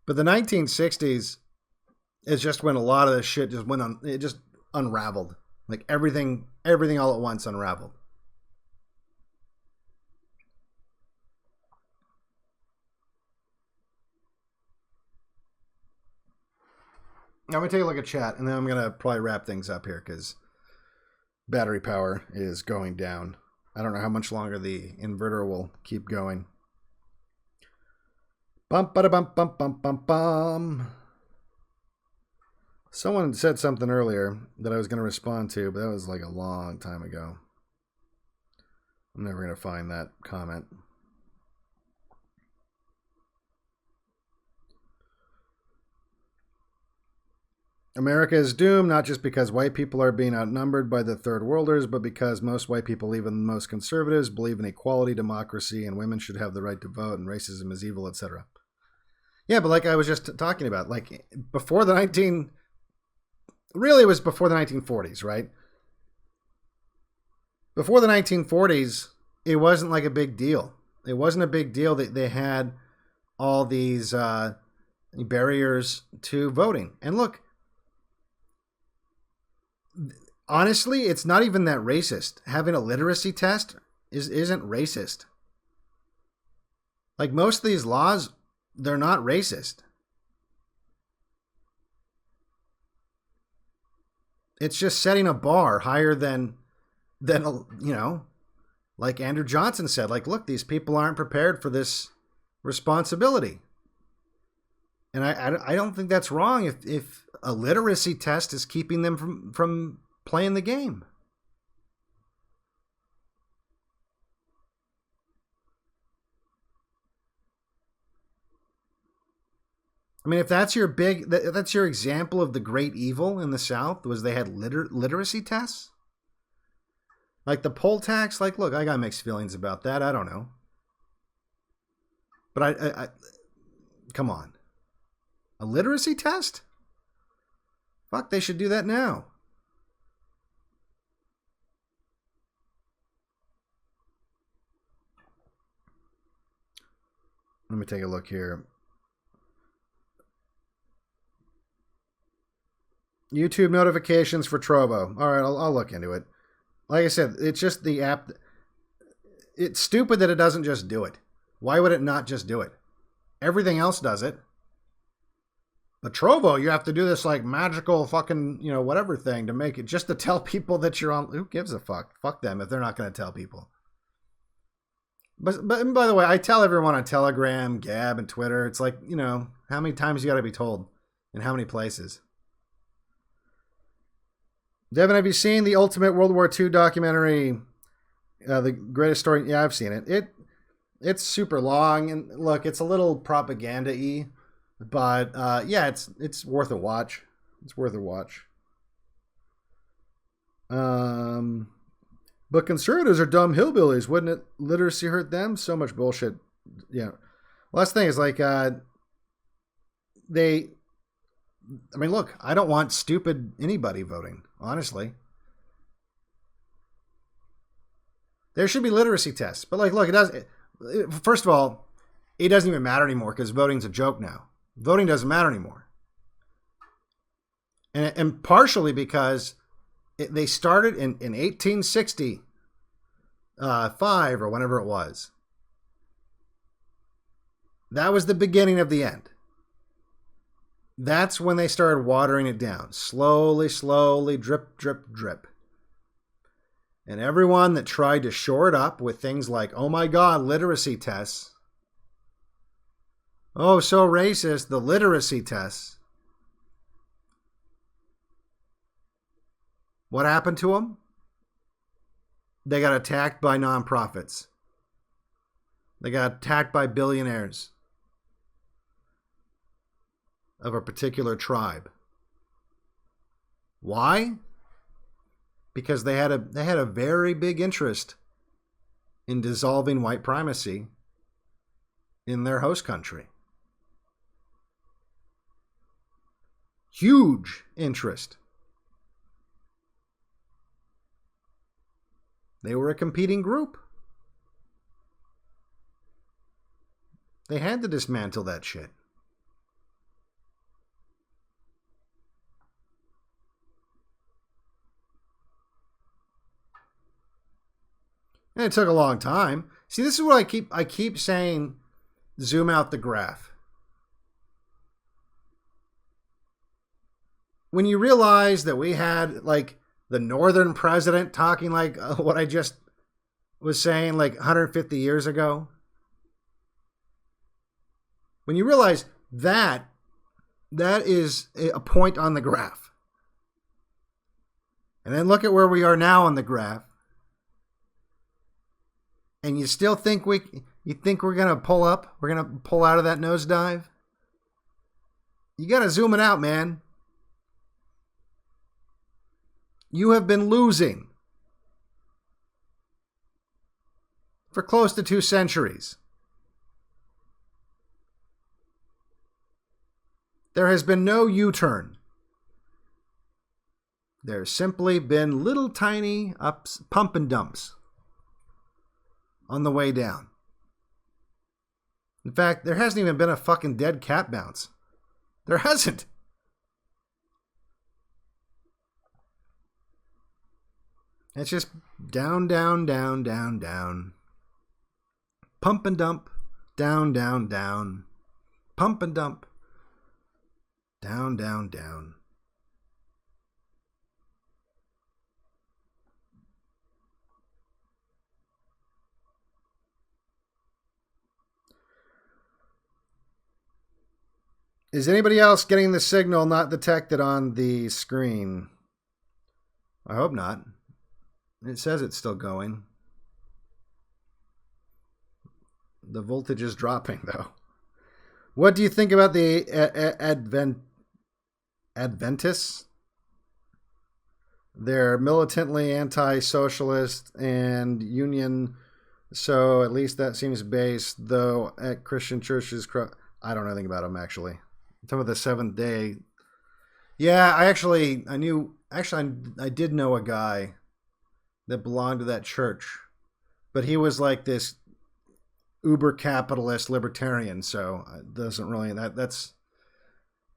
[SPEAKER 2] But the 1960s is just when a lot of this shit just went on. It just unraveled. Like everything all at once unraveled. I'm going to take a look at chat, and then I'm going to probably wrap things up here because battery power is going down. I don't know how much longer the inverter will keep going. Bum, ba, bum, bum, bum, bum, bum. Someone said something earlier that I was going to respond to, but that was like a long time ago. I'm never going to find that comment. America is doomed not just because white people are being outnumbered by the third worlders, but because most white people, even the most conservatives, believe in equality, democracy, and women should have the right to vote, and racism is evil, etc. Yeah, but like I was just talking about, like before the really it was before the 1940s, right? Before the 1940s, it wasn't like a big deal. It wasn't a big deal that they had all these barriers to voting. And look, honestly, it's not even that racist. Having a literacy test isn't racist. Like most of these laws, they're not racist. It's just setting a bar higher than like Andrew Johnson said, like, look, these people aren't prepared for this responsibility. And I don't think that's wrong if a literacy test is keeping them from playing the game. I mean, if that's your that's your example of the great evil in the South, was they had literacy tests? Like the poll tax, like, look, I got mixed feelings about that. I don't know. But I come on. A literacy test? Fuck, they should do that now. Let me take a look here. YouTube notifications for Trovo. All right, I'll look into it. Like I said, it's just the app. It's stupid that it doesn't just do it. Why would it not just do it? Everything else does it. But Trovo, you have to do this like magical fucking, whatever thing to make it, just to tell people that you're on. Who gives a fuck? Fuck them if they're not going to tell people. But by the way, I tell everyone on Telegram, Gab, and Twitter. It's like, how many times you got to be told in how many places? Devon, have you seen the Ultimate World War II documentary, The Greatest Story? Yeah, I've seen it. It's super long, and look, it's a little propaganda-y, but yeah, it's worth a watch. It's worth a watch. But conservatives are dumb hillbillies. Wouldn't it literacy hurt them? So much bullshit. Yeah. Well, that's the thing is like look, I don't want stupid anybody voting, honestly. There should be literacy tests. But like, look, first of all, it doesn't even matter anymore because voting's a joke now. Voting doesn't matter anymore. And partially because they started in 1865 or whenever it was. That was the beginning of the end. That's when they started watering it down. Slowly, slowly, drip, drip, drip. And everyone that tried to shore it up with things like, oh my God, literacy tests. Oh, so racist, the literacy tests. What happened to them? They got attacked by nonprofits. They got attacked by billionaires of a particular tribe. Why? Because they had a very big interest in dissolving white primacy in their host country. Huge interest. They were a competing group. They had to dismantle that shit. And it took a long time. See, this is what I keep saying, zoom out the graph. When you realize that we had like the northern president talking like what I just was saying like 150 years ago. When you realize that is a point on the graph. And then look at where we are now on the graph. And you still think we're going to pull up? We're going to pull out of that nosedive? You got to zoom it out, man. You have been losing for close to 2 centuries. There has been no U-turn. There's simply been little tiny ups, pump and dumps on the way down. In fact, there hasn't even been a fucking dead cat bounce. There hasn't. It's just down, down, down, down, down. Pump and dump. Down, down, down. Pump and dump. Down, down, down. Is anybody else getting the signal not detected on the screen? I hope not. It says it's still going. The voltage is dropping, though. What do you think about the Adventists? They're militantly anti-socialist and union, so at least that seems based, though at Christian churches... I don't know anything about them, actually. Some of the Seventh Day. Yeah, I did know a guy that belonged to that church, but he was like this uber capitalist libertarian, so it doesn't really, that's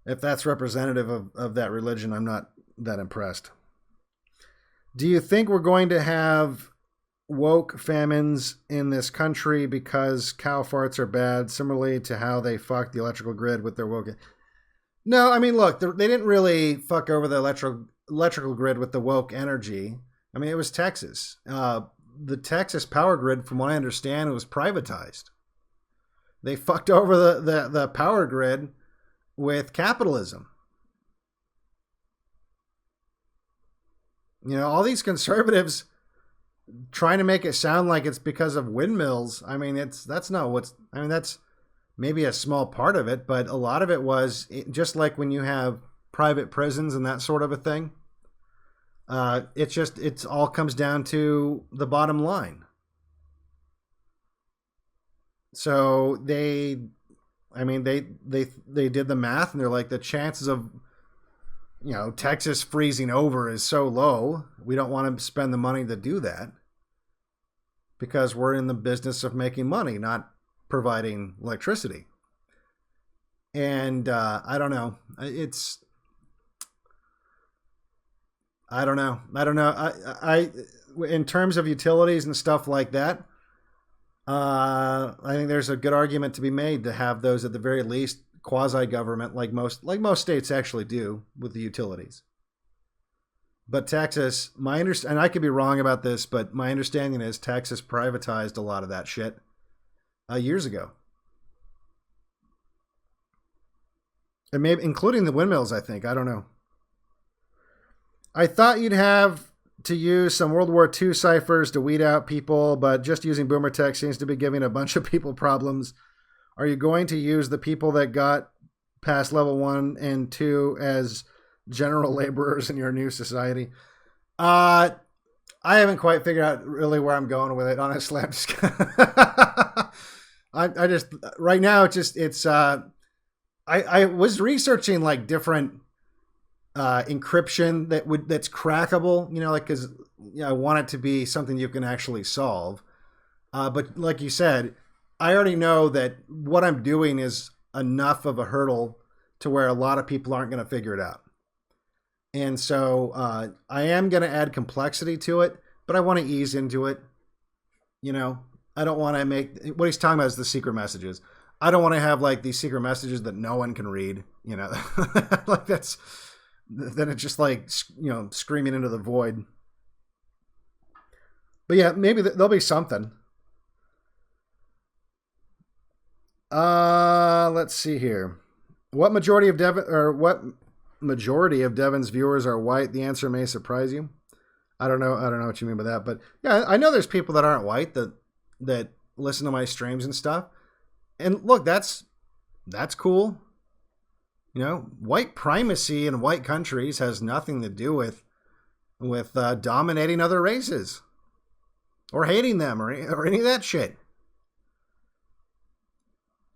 [SPEAKER 2] if that's representative of that religion, I'm not that impressed. Do you think we're going to have woke famines in this country because cow farts are bad, similarly to how they fucked the electrical grid with their woke? No, I mean, look, they didn't really fuck over the electrical grid with the woke energy. I mean, it was Texas. The Texas power grid, from what I understand, was privatized. They fucked over the power grid with capitalism. You know, all these conservatives trying to make it sound like it's because of windmills. I mean, that's not what's... I mean, that's maybe a small part of it, but a lot of it was just like when you have private prisons and that sort of a thing. It's all comes down to the bottom line. So they did the math, and they're like, the chances of, you know, Texas freezing over is so low. We don't want to spend the money to do that because we're in the business of making money, not providing electricity. And I don't know. I don't know. I in terms of utilities and stuff like that, I think there's a good argument to be made to have those at the very least quasi-government, like most states actually do with the utilities. But Texas, and I could be wrong about this, but my understanding is Texas privatized a lot of that shit years ago. And maybe including the windmills, I think. I don't know. I thought you'd have to use some World War II ciphers to weed out people, but just using boomer tech seems to be giving a bunch of people problems. Are you going to use the people that got past level 1 and 2 as general laborers in your new society? I haven't quite figured out really where I'm going with it. Honestly, I'm just I just right now I was researching like different encryption that's crackable, you know, like, because I want it to be something you can actually solve. But like you said, I already know that what I'm doing is enough of a hurdle to where a lot of people aren't going to figure it out. And so I am going to add complexity to it, but I want to ease into it. You know, I don't want to make, what he's talking about is the secret messages. I don't want to have like these secret messages that no one can read, you know, like then it's just like, you know, screaming into the void. But yeah, maybe there'll be something. Let's see here. What majority of Devon's viewers are white? The answer may surprise you. I don't know what you mean by that, but yeah, I know there's people that aren't white that listen to my streams and stuff. And look, that's cool. You know, white primacy in white countries has nothing to do with dominating other races or hating them or any of that shit.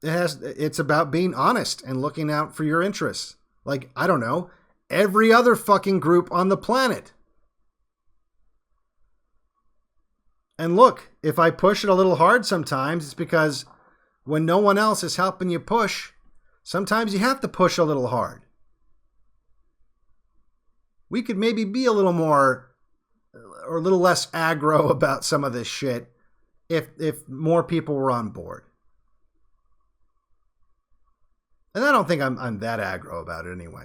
[SPEAKER 2] It's about being honest and looking out for your interests. Like, I don't know, every other fucking group on the planet. And look, if I push it a little hard sometimes, it's because when no one else is helping you push, Sometimes you have to push a little hard. We could maybe be a little more or a little less aggro about some of this shit if more people were on board. And I don't think I'm that aggro about it anyway.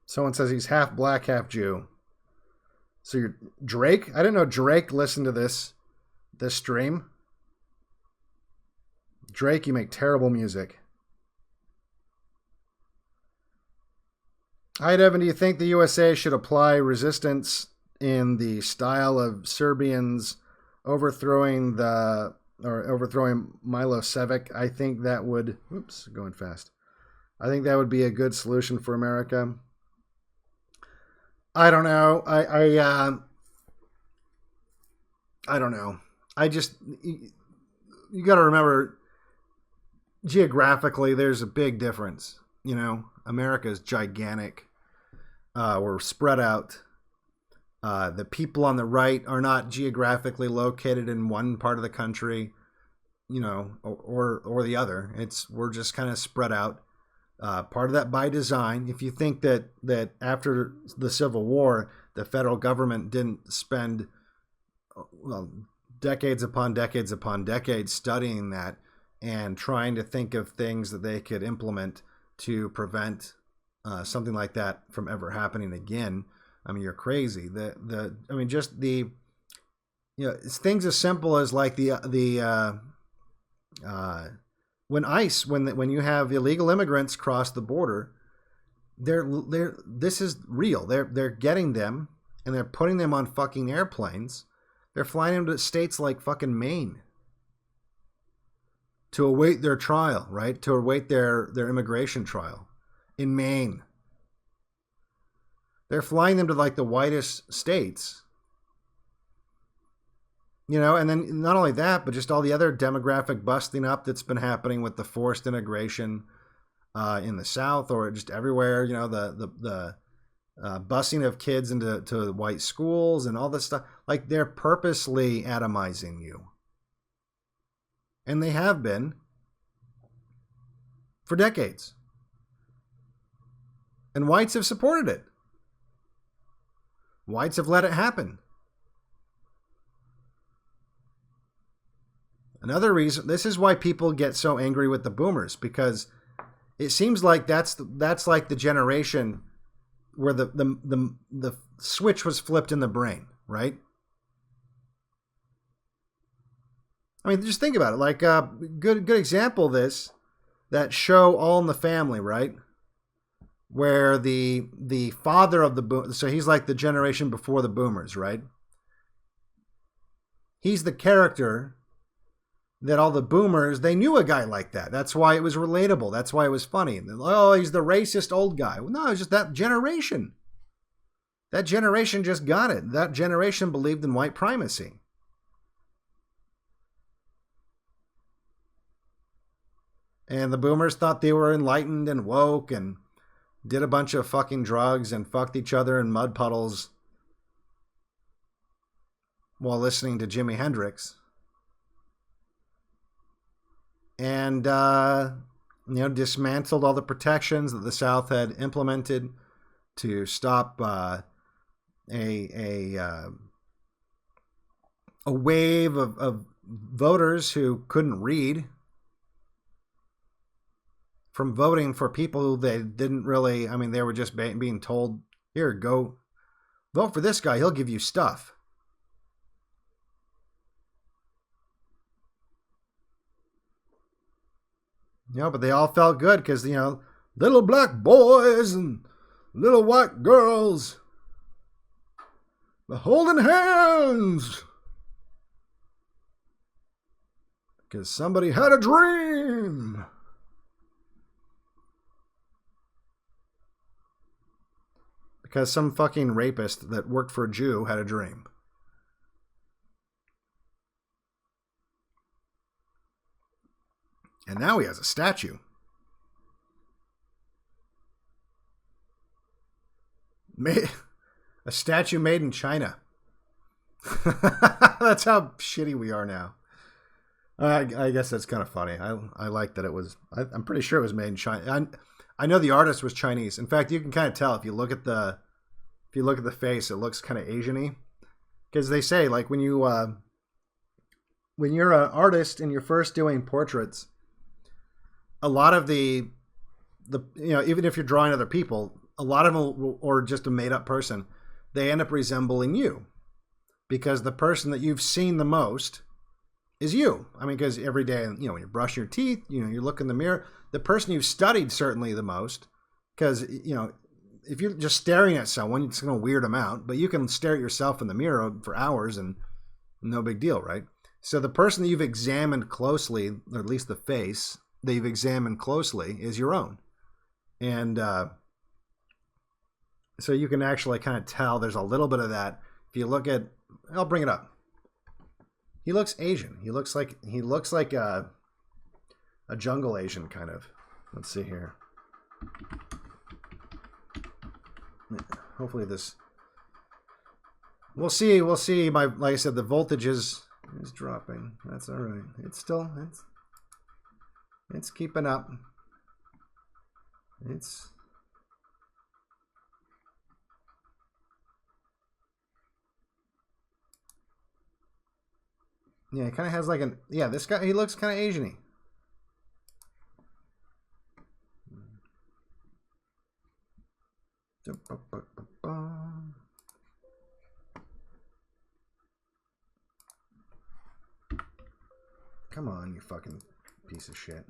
[SPEAKER 2] Someone says he's half black, half Jew. So you're Drake? I didn't know Drake listened to this stream. Drake, you make terrible music. Hi, Devon. Do you think the USA should apply resistance in the style of Serbians overthrowing Milosevic? I think that would... Oops, going fast. I think that would be a good solution for America. I don't know. I don't know. You got to remember, geographically, there's a big difference. You know, America is gigantic. We're spread out. The people on the right are not geographically located in one part of the country, you know, or the other. We're just kind of spread out. Part of that by design. If you think that after the Civil War, the federal government didn't spend decades upon decades upon decades studying that and trying to think of things that they could implement to prevent something like that from ever happening again. I mean, you're crazy. It's things as simple as like when you have illegal immigrants cross the border, this is real. They're getting them and they're putting them on fucking airplanes. They're flying them to states like fucking Maine to await their trial, right? To await their immigration trial in Maine. They're flying them to like the whitest states. You know, and then not only that, but just all the other demographic busting up that's been happening with the forced integration in the South or just everywhere. You know, the busing of kids into white schools and all this stuff. Like, they're purposely atomizing you. And they have been for decades. And whites have supported it. Whites have let it happen. Another reason, this is why people get so angry with the boomers, because it seems like that's like the generation where the switch was flipped in the brain, right? I mean, just think about it. Like a good example of this, that show All in the Family, right? Where the father of the boom, so he's like the generation before the boomers, right? He's the character that all the boomers, they knew a guy like that. That's why it was relatable. That's why it was funny. Oh, he's the racist old guy. Well, no, it's just that generation. That generation just got it. That generation believed in white primacy. And the boomers thought they were enlightened and woke and did a bunch of fucking drugs and fucked each other in mud puddles while listening to Jimi Hendrix. And, dismantled all the protections that the South had implemented to stop a wave of voters who couldn't read from voting for people who they didn't really, I mean, they were just being told, here, go vote for this guy, he'll give you stuff. You know, but they all felt good because, little black boys and little white girls, they're holding hands because somebody had a dream. Because some fucking rapist that worked for a Jew had a dream. And now he has a statue. A statue made in China. That's how shitty we are now. I guess that's kind of funny. I like that it was. I'm pretty sure it was made in China. I know the artist was Chinese. In fact, you can kind of tell if you look at the face, it looks kind of Asian-y. Because they say, like, when you're an artist and you're first doing portraits, a lot of the even if you're drawing other people, a lot of them, or just a made up person, they end up resembling you, because the person that you've seen the most is you. I mean, because every day, when you brush your teeth, you look in the mirror, the person you've studied certainly the most, because, if you're just staring at someone, it's going to weird them out, but you can stare at yourself in the mirror for hours and no big deal, right? So the person that you've examined closely, or at least the face that you've examined closely, is your own. And so you can actually kind of tell there's a little bit of that. If you look at, I'll bring it up. He looks Asian. He looks like a jungle Asian kind of. Let's see here. Hopefully this. We'll see. Like I said, the voltage is dropping. That's all right. It's keeping up. Yeah, it kind of has like this guy, he looks kind of Asian-y. Come on, you fucking piece of shit.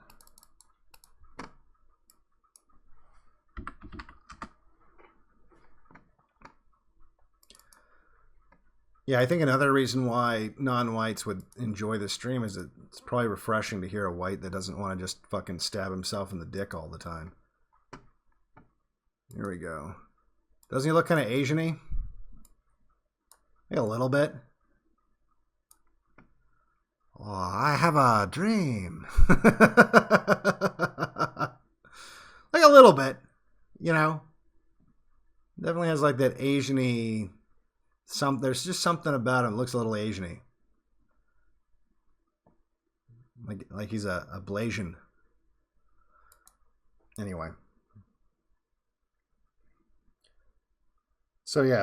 [SPEAKER 2] Yeah, I think another reason why non-whites would enjoy the stream is that it's probably refreshing to hear a white that doesn't want to just fucking stab himself in the dick all the time. Here we go. Doesn't he look kind of Asian-y? Like a little bit. Oh, I have a dream. Like a little bit, Definitely has like that Asian-y. There's just something about him that looks a little Asian-y. Like he's a Blasian. Anyway. So yeah,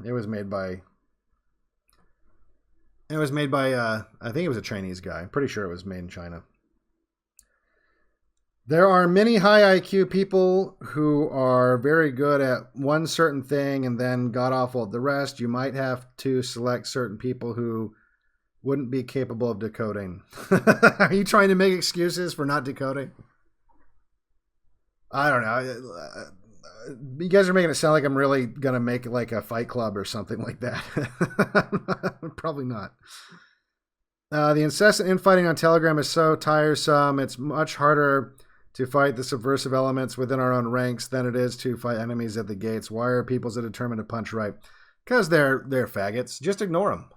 [SPEAKER 2] it was made by I think it was a Chinese guy. I'm pretty sure it was made in China. There are many high IQ people who are very good at one certain thing and then god awful at the rest. You might have to select certain people who wouldn't be capable of decoding. Are you trying to make excuses for not decoding? I don't know. You guys are making it sound like I'm really going to make like a fight club or something like that. Probably not. The incessant infighting on Telegram is so tiresome. It's much harder to fight the subversive elements within our own ranks than it is to fight enemies at the gates. Why are people so determined to punch right? Because they're faggots. Just ignore them.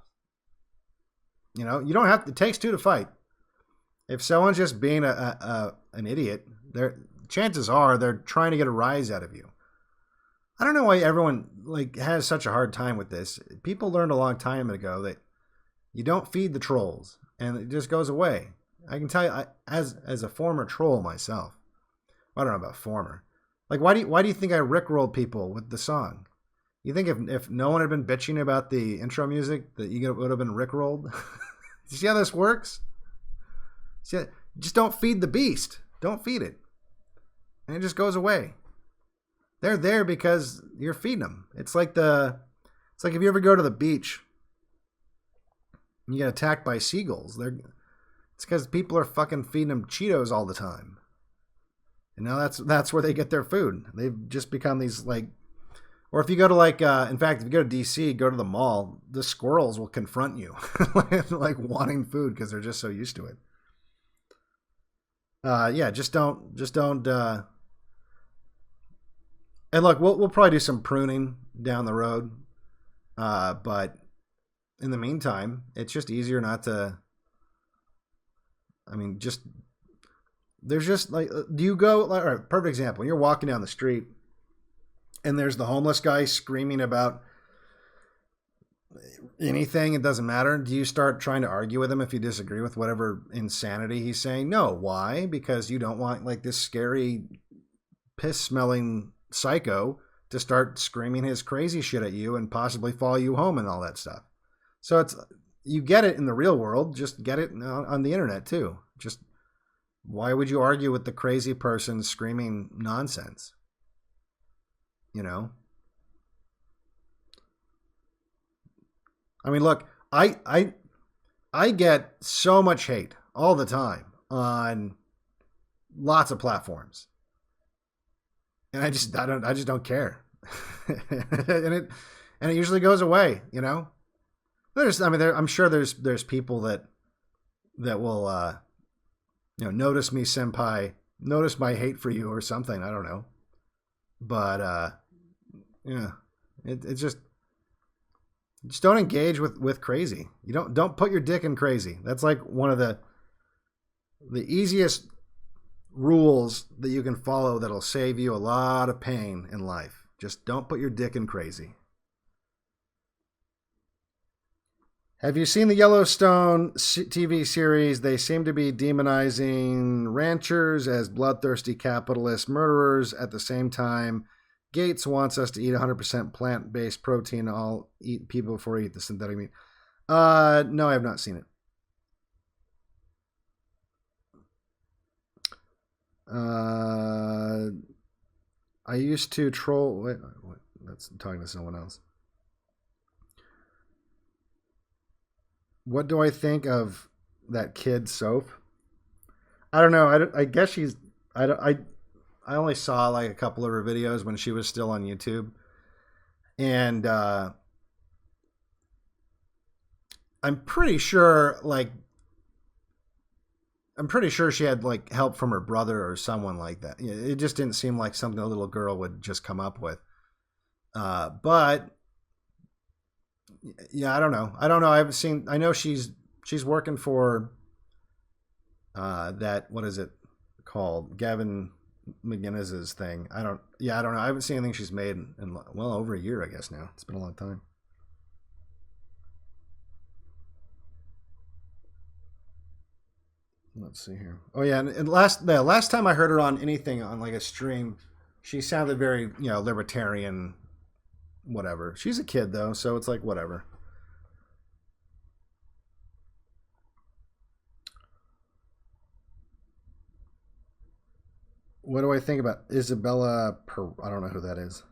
[SPEAKER 2] You don't have to. It takes two to fight. If someone's just being an idiot, chances are they're trying to get a rise out of you. I don't know why everyone has such a hard time with this. People learned a long time ago that you don't feed the trolls, and it just goes away. I can tell you, as a former troll myself, I don't know about former. Why do you think I rickrolled people with the song? You think if no one had been bitching about the intro music, that you would have been rickrolled? You see how this works? Just don't feed the beast. Don't feed it, and it just goes away. They're there because you're feeding them. It's like if you ever go to the beach, and you get attacked by seagulls. It's because people are fucking feeding them Cheetos all the time. And now that's where they get their food. They've just become these or if you go to in fact, if you go to DC, go to the mall, the squirrels will confront you wanting food because they're just so used to it. Yeah, just don't. And look, we'll probably do some pruning down the road. But in the meantime, it's just easier not to. I mean, there's just do you go, all right, perfect example. When you're walking down the street and there's the homeless guy screaming about anything, it doesn't matter. Do you start trying to argue with him if you disagree with whatever insanity he's saying? No. Why? Because you don't want like this scary piss smelling psycho to start screaming his crazy shit at you and possibly follow you home and all that stuff. So it's, you get it in the real world, just get it on the internet too. Just, why would you argue with the crazy person screaming nonsense? You know? I mean, look, I get so much hate all the time on lots of platforms, and I just don't care, and it usually goes away. You know, I'm sure there's people that will notice me, senpai, notice my hate for you or something. I don't know, but yeah, it's just don't engage with crazy. You don't put your dick in crazy. That's like one of the easiest rules that you can follow that'll save you a lot of pain in life. Just don't put your dick in crazy. Have you seen the Yellowstone TV series? They seem to be demonizing ranchers as bloodthirsty capitalist murderers. At the same time, Gates wants us to eat 100% plant-based protein. I'll eat people before I eat the synthetic meat. No, I have not seen it. I used to troll. Wait, that's talking to someone else. What do I think of that kid Soph? I don't know. I guess she's. I only saw like a couple of her videos when she was still on YouTube. And I'm pretty sure she had like help from her brother or someone like that. It just didn't seem like something a little girl would just come up with. But yeah, I don't know. I know she's working for that, what is it called? Gavin McGinnis's thing. I don't know. I haven't seen anything she's made in well over a year, I guess now. It's been a long time. Let's see here. Oh yeah, and last time I heard her on anything on like a stream, she sounded very, libertarian, whatever. She's a kid though, so it's like whatever. What do I think about Isabella I don't know who that is.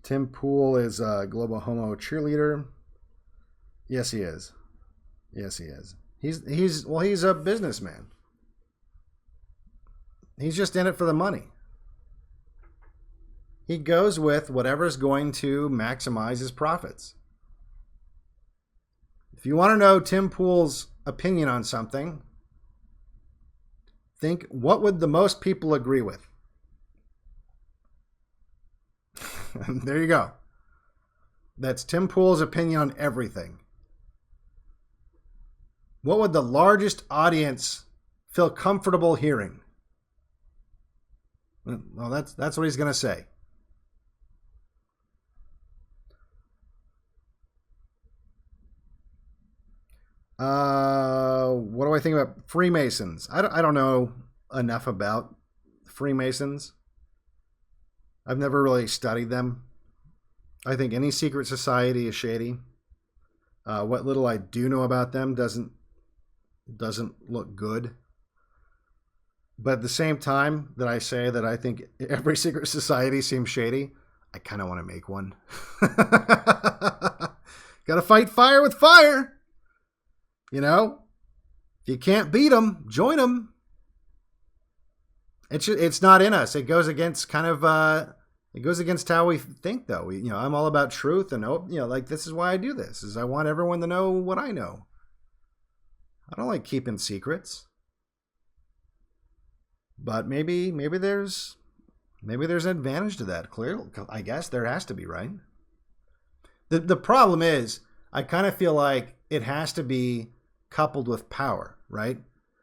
[SPEAKER 2] Tim Pool is a globohomo cheerleader. Yes, he is. Yes, he is. He's a businessman. He's just in it for the money. He goes with whatever's going to maximize his profits. If you want to know Tim Pool's opinion on something, think, what would the most people agree with? There you go. That's Tim Pool's opinion on everything. What would the largest audience feel comfortable hearing? Well, that's what he's going to say. What do I think about Freemasons? I don't know enough about Freemasons. I've never really studied them. I think any secret society is shady. What little I do know about them doesn't look good. But at the same time that I say that I think every secret society seems shady, I kind of want to make one. Gotta fight fire with fire. If you can't beat them, join them. It's not in us. It goes against it goes against how we think, though. I'm all about truth, and this is why I do this. Is I want everyone to know what I know. I don't like keeping secrets. But maybe there's an advantage to that. Clearly, I guess there has to be, right? The problem is, I kind of feel like it has to be coupled with power, right?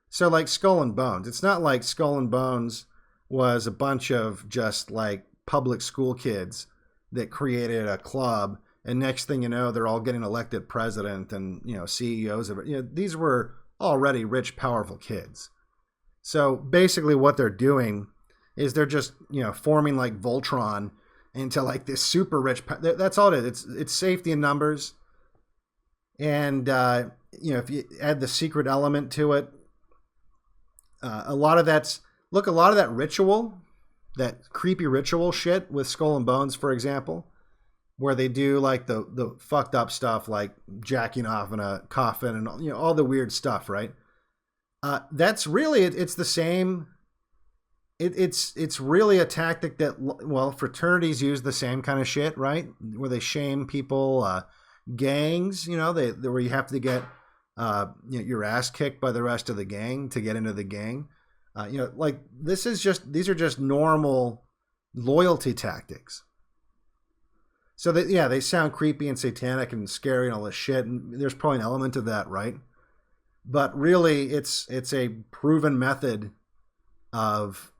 [SPEAKER 2] So like Skull and Bones. It's not like Skull and Bones was a bunch of just like public school kids that created a club, and next thing you know, they're all getting elected president and, you know, CEOs of it. You know, these were already rich, powerful kids. So basically what they're doing is they're just, you know, forming like Voltron into like this super rich, that's all it is. It's safety in numbers. And, you know, if you add the secret element to it, a lot of that ritual, that creepy ritual shit with Skull and Bones, for example, where they do like the fucked up stuff, like jacking off in a coffin and, you know, all the weird stuff, right? That's really, it's the same. It's really a tactic that, well, fraternities use the same kind of shit, right? Where they shame people, gangs, you know, where you have to get you know, your ass kicked by the rest of the gang to get into the gang. You know, like these are just normal loyalty tactics. So that, yeah, they sound creepy and satanic and scary and all this shit, and there's probably an element of that, right? But really, it's a proven method of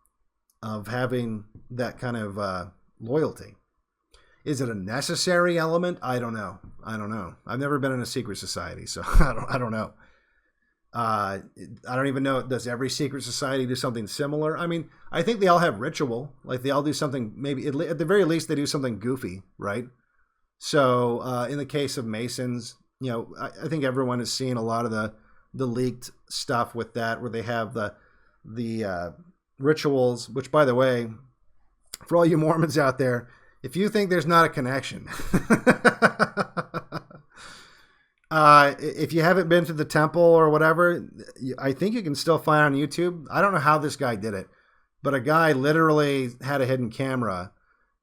[SPEAKER 2] having that kind of loyalty. Is it a necessary element? I don't know. I've never been in a secret society, so I don't know. I don't even know. Does every secret society do something similar? I mean, I think they all have ritual. Like they all do something. Maybe at the very least, they do something goofy, right? So in the case of Masons, you know, I think everyone has seen a lot of the leaked stuff with that, where they have the rituals. Which, by the way, for all you Mormons out there, if you think there's not a connection, if you haven't been to the temple or whatever, I think you can still find on YouTube. I don't know how this guy did it, but a guy literally had a hidden camera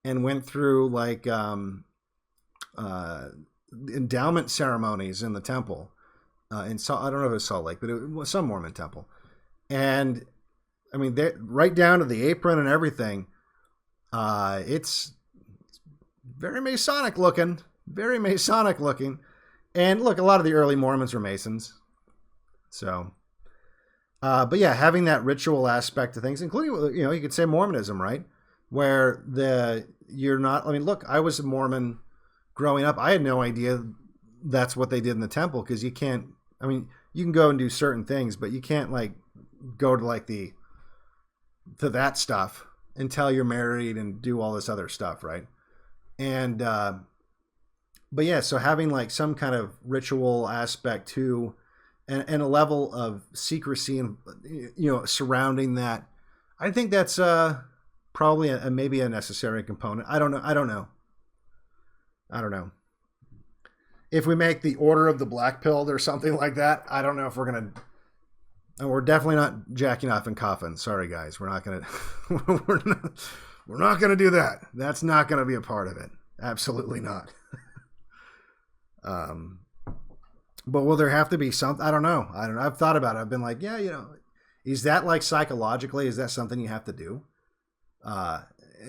[SPEAKER 2] and went through like endowment ceremonies in the temple. I don't know if it was Salt Lake, but it was some Mormon temple. And I mean, right down to the apron and everything. It's very Masonic looking. And look, a lot of the early Mormons were Masons. So, but yeah, having that ritual aspect of things, including, you know, you could say Mormonism, right? Where look, I was a Mormon growing up. I had no idea that's what they did in the temple, because you can't, I mean, you can go and do certain things, but you can't like go to like to that stuff until you're married and do all this other stuff, right? And but yeah, so having like some kind of ritual aspect too, and a level of secrecy and, you know, surrounding that, I think that's probably maybe a necessary component. I don't know. If we make the Order of the Blackpilled or something like that, I don't know if we're gonna. And we're definitely not jacking off in coffins. Sorry, guys, we're not gonna. We're not gonna do that. That's not gonna be a part of it. Absolutely not. But will there have to be something? I don't know. I've thought about it. I've been like, yeah, you know, is that like psychologically? Is that something you have to do?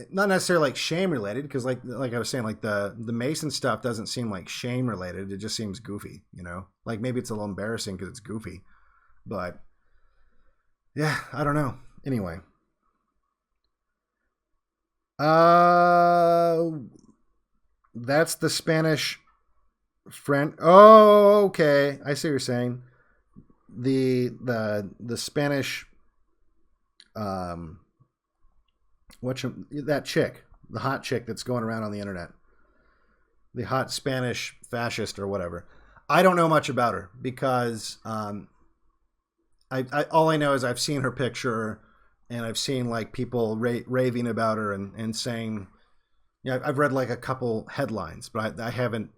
[SPEAKER 2] Not necessarily like shame related, because like I was saying, like the Mason stuff doesn't seem like shame related. It just seems goofy, you know. Like maybe it's a little embarrassing because it's goofy, but yeah, I don't know. Anyway, that's the Spanish friend. Oh, okay. I see what you're saying. The Spanish, that chick, the hot chick that's going around on the internet, the hot Spanish fascist or whatever. I don't know much about her because I all I know is I've seen her picture and I've seen like people raving about her and saying, yeah, I've read like a couple headlines, but I haven't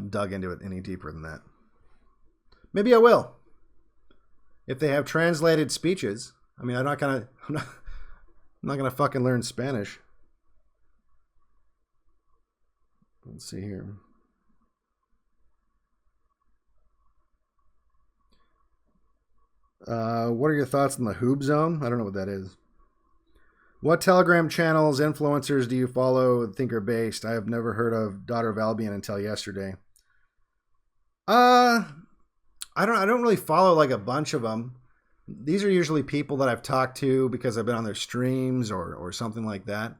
[SPEAKER 2] dug into it any deeper than that. Maybe I will if they have translated speeches. I mean, I'm not gonna fucking learn Spanish. Let's see here. What are your thoughts on the Hoob Zone? I don't know what that is. What Telegram channels, influencers do you follow and think are based? I have never heard of Daughter of Albion until yesterday. I don't really follow like a bunch of them. These are usually people that I've talked to because I've been on their streams or something like that.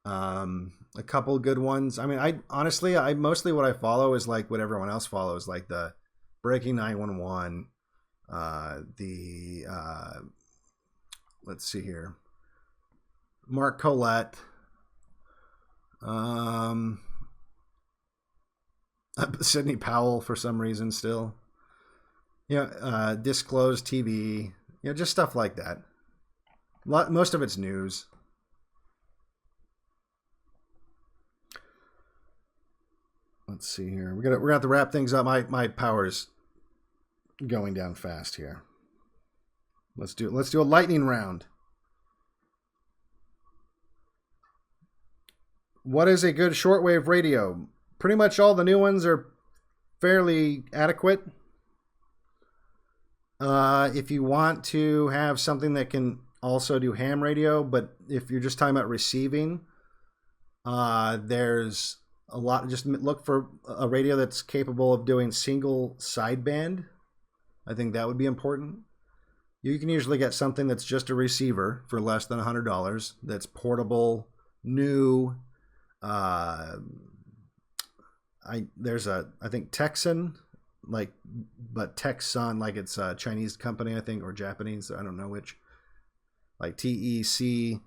[SPEAKER 2] A couple good ones. I mean, I honestly, mostly what I follow is like what everyone else follows, like the Breaking 911, let's see here, Mark Collette, Sidney Powell for some reason still. Yeah, Disclosed TV, just stuff like that. Most of it's news. Let's see here. We're gonna have to wrap things up. My power's going down fast here. Let's do a lightning round. What is a good shortwave radio? Pretty much all the new ones are fairly adequate. If you want to have something that can also do ham radio, but if you're just talking about receiving, there's a lot. Just look for a radio that's capable of doing single sideband. I think that would be important. You can usually get something that's just a receiver for less than $100. That's portable, new. There's I think Texan, but Texan, like it's a Chinese company, I think, or Japanese. I don't know which. Like TECSUN,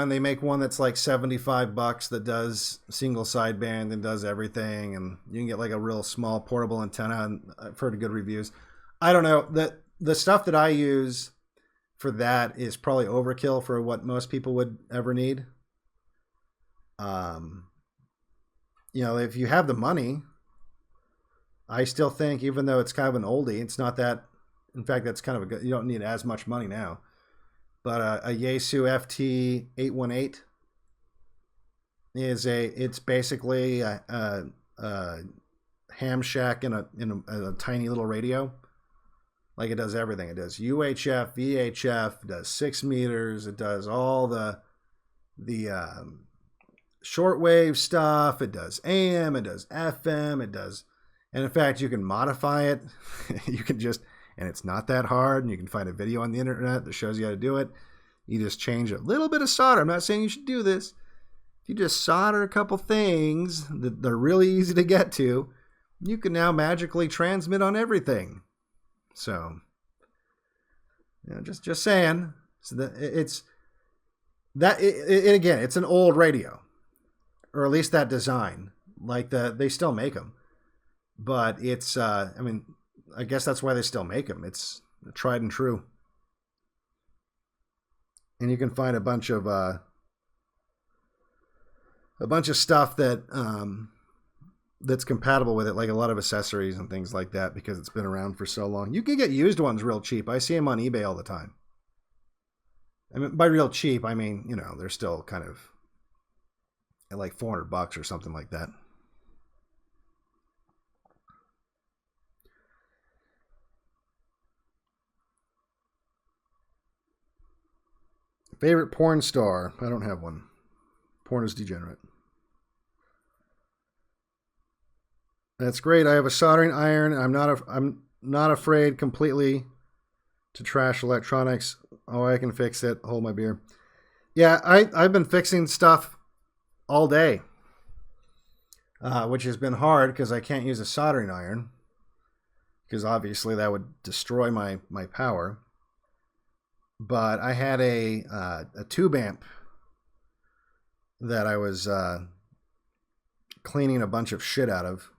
[SPEAKER 2] they make one that's like $75 that does single sideband and does everything, and you can get like a real small portable antenna. And I've heard good reviews. I don't know, the stuff that I use for that is probably overkill for what most people would ever need. If you have the money, I still think, even though it's kind of an oldie, it's not that. In fact, that's kind of a good. You don't need as much money now. But a Yaesu FT818 it's basically a ham shack in a tiny little radio. Like, it does everything. It does UHF, VHF, it does 6 meters, it does all the shortwave stuff, it does AM, it does FM, it does, and in fact, you can modify it. You can and it's not that hard, and you can find a video on the internet that shows you how to do it. You just change a little bit of solder. I'm not saying you should do this. If you just solder a couple things that they're really easy to get to, you can now magically transmit on everything. So, just saying. So again, it's an old radio, or at least that design. Like they still make them, but it's. I guess that's why they still make them. It's tried and true, and you can find a bunch of stuff that that's compatible with it, like a lot of accessories and things like that, because it's been around for so long. You can get used ones real cheap. I see them on eBay all the time. I mean, by real cheap, I mean, they're still kind of at like $400 or something like that. Favorite porn star? I don't have one. Porn is degenerate. That's great. I have a soldering iron. I'm not afraid completely to trash electronics. Oh, I can fix it. Hold my beer. Yeah, I've been fixing stuff all day, which has been hard because I can't use a soldering iron, because obviously that would destroy my power. But I had a tube amp that I was cleaning a bunch of shit out of.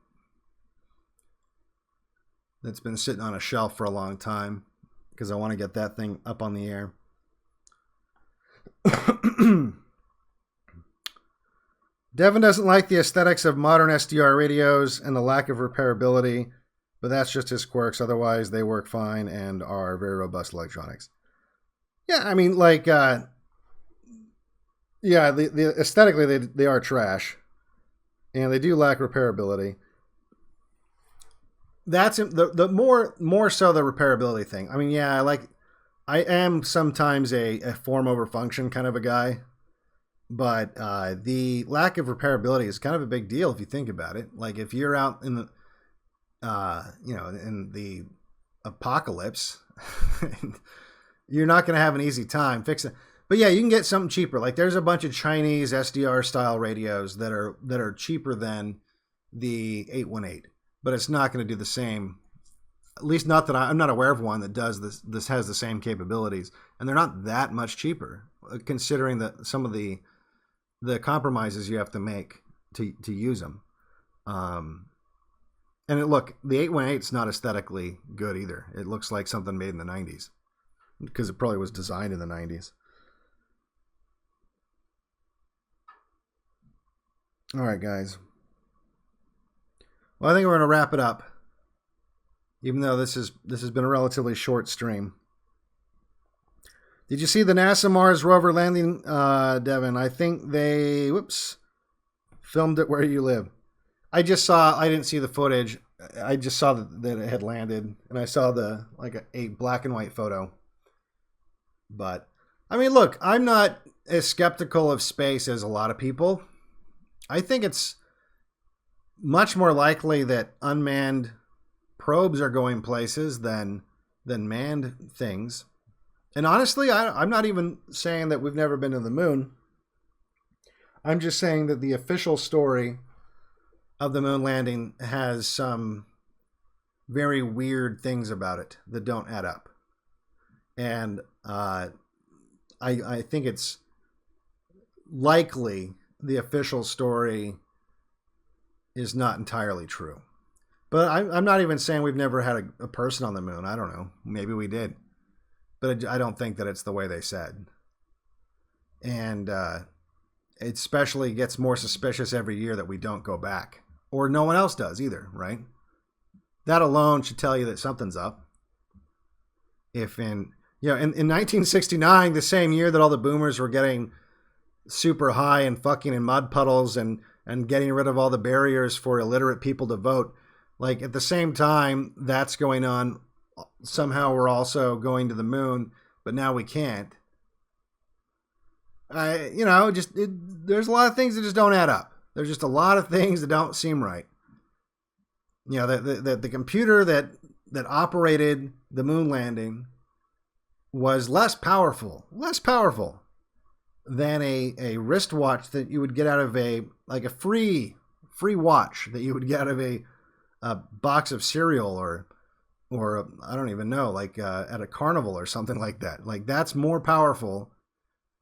[SPEAKER 2] That's been sitting on a shelf for a long time because I want to get that thing up on the air. Devon doesn't like the aesthetics of modern SDR radios and the lack of repairability, but that's just his quirks. Otherwise, they work fine and are very robust electronics. Yeah, I mean, like, the aesthetically they are trash, and they do lack repairability. That's the more so the repairability thing. I mean, yeah, I am sometimes a form over function kind of a guy, but the lack of repairability is kind of a big deal if you think about it. Like, if you're out in the in the apocalypse, you're not going to have an easy time fixing it. But yeah, you can get something cheaper. Like there's a bunch of Chinese SDR style radios that are cheaper than the 818, but it's not going to do the same. At least not that I'm not aware of one that does this. This has the same capabilities, and they're not that much cheaper, considering that some of the compromises you have to make to use them. And look, the 818 is not aesthetically good either. It looks like something made in the 90s because it probably was designed in the 90s. All right, guys. Well, I think we're going to wrap it up, even though this has been a relatively short stream. Did you see the NASA Mars Rover landing, Devon? I think they, filmed it where you live. I didn't see the footage. I just saw that it had landed, and I saw a black and white photo. But, I mean, look, I'm not as skeptical of space as a lot of people. I think it's much more likely that unmanned probes are going places than manned things. And honestly, I'm not even saying that we've never been to the moon. I'm just saying that the official story of the moon landing has some very weird things about it that don't add up. And I think it's likely the official story is not entirely true. But I'm not even saying we've never had a person on the moon. I don't know. Maybe we did. But I don't think that it's the way they said. And it especially gets more suspicious every year that we don't go back. Or no one else does either, right? That alone should tell you that something's up. If in 1969, the same year that all the boomers were getting super high and fucking in mud puddles and getting rid of all the barriers for illiterate people to vote, like at the same time that's going on, somehow we're also going to the moon, but now we can't. There's a lot of things that just don't add up. There's just a lot of things that don't seem right. You know, the computer that operated the moon landing was less powerful than a wristwatch that you would get out of a free watch that you would get out of a box of cereal or I don't even know, at a carnival or something like that. Like that's more powerful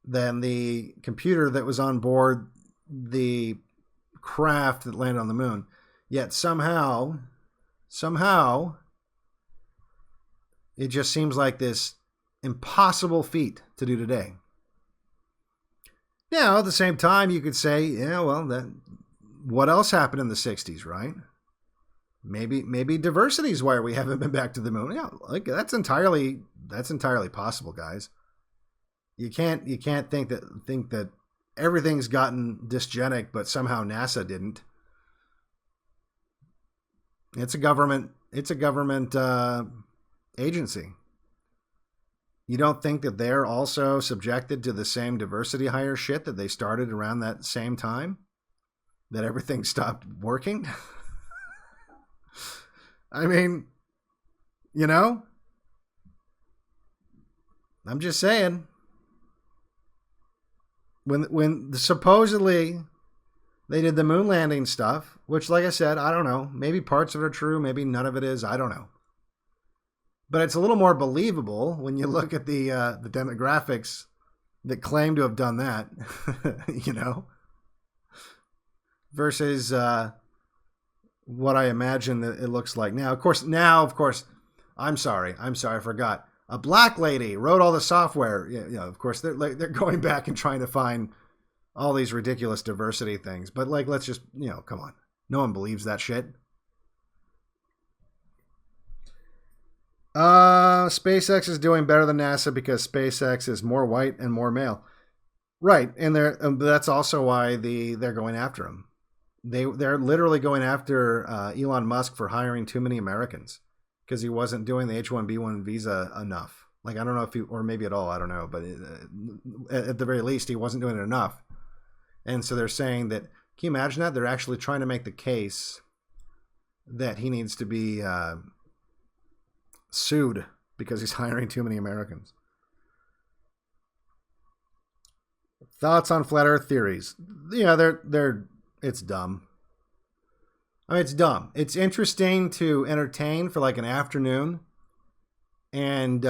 [SPEAKER 2] than the computer that was on board the craft that landed on the moon. Yet somehow it just seems like this impossible feat to do today. Now, at the same time, you could say, yeah, well, what else happened in the 60s, right? Maybe diversity is why we haven't been back to the moon. Yeah, like that's entirely possible, guys. You can't think that everything's gotten dysgenic, but somehow NASA didn't. It's a government agency. You don't think that they're also subjected to the same diversity hire shit that they started around that same time? That everything stopped working? I mean, I'm just saying. When supposedly they did the moon landing stuff, which, like I said, I don't know. Maybe parts of it are true. Maybe none of it is. I don't know. But it's a little more believable when you look at the demographics that claim to have done that, versus what I imagine that it looks like now. Of course, I'm sorry, I forgot. A black lady wrote all the software. Of course, they're going back and trying to find all these ridiculous diversity things. But let's just, come on. No one believes that shit. SpaceX is doing better than NASA because SpaceX is more white and more male. Right, and that's also why they're going after him. They're literally going after Elon Musk for hiring too many Americans because he wasn't doing the H-1B1 visa enough. I don't know if or maybe at all, I don't know, but at the very least, he wasn't doing it enough. And so they're saying that. Can you imagine that? They're actually trying to make the case that he needs to be sued because he's hiring too many Americans. Thoughts on flat Earth theories? It's dumb. I mean, it's dumb. It's interesting to entertain for like an afternoon. And,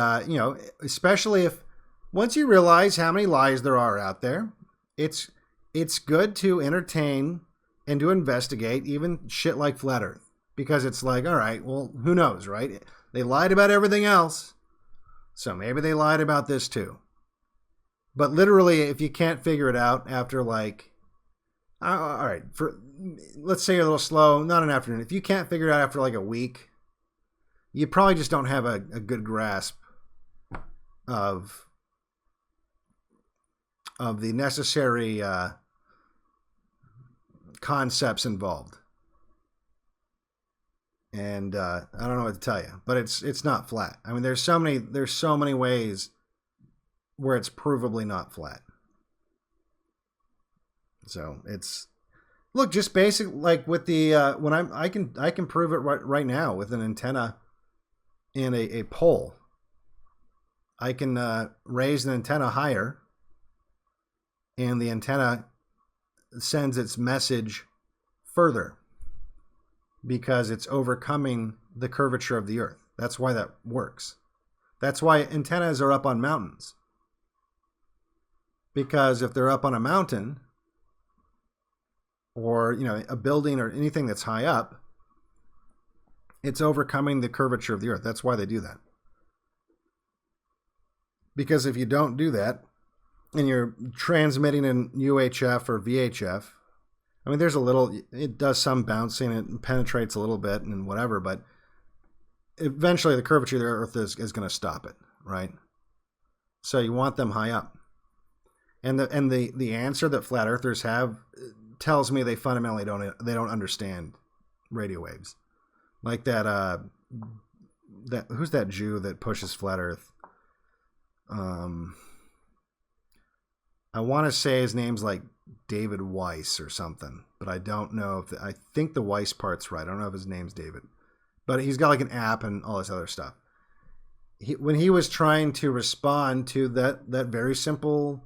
[SPEAKER 2] especially if once you realize how many lies there are out there, it's good to entertain and to investigate even shit like flat Earth. Because it's like, all right, well, who knows, right? They lied about everything else. So maybe they lied about this too. But literally, if you can't figure it out after like, all right, let's say you're a little slow, not an afternoon. If you can't figure it out after like a week, you probably just don't have a good grasp of the necessary concepts involved. And I don't know what to tell you, but it's not flat. I mean, there's so many ways where it's provably not flat. So look, just basic, like with the when I can prove it right now with an antenna in a pole. I can raise an antenna higher, and the antenna sends its message further because it's overcoming the curvature of the Earth. That's why that works. That's why antennas are up on mountains. Because if they're up on a mountain or, a building or anything that's high up, it's overcoming the curvature of the Earth. That's why they do that. Because if you don't do that and you're transmitting in UHF or VHF, I mean, it does some bouncing, it penetrates a little bit and whatever, but eventually the curvature of the Earth is going to stop it, right? So you want them high up. And the answer that flat earthers have tells me they fundamentally don't understand radio waves. Like that who's that Jew that pushes flat Earth? I want to say his name's like David Weiss or something, but I don't know I think the Weiss part's right. I don't know if his name's David, but he's got like an app and all this other stuff. When he was trying to respond to that very simple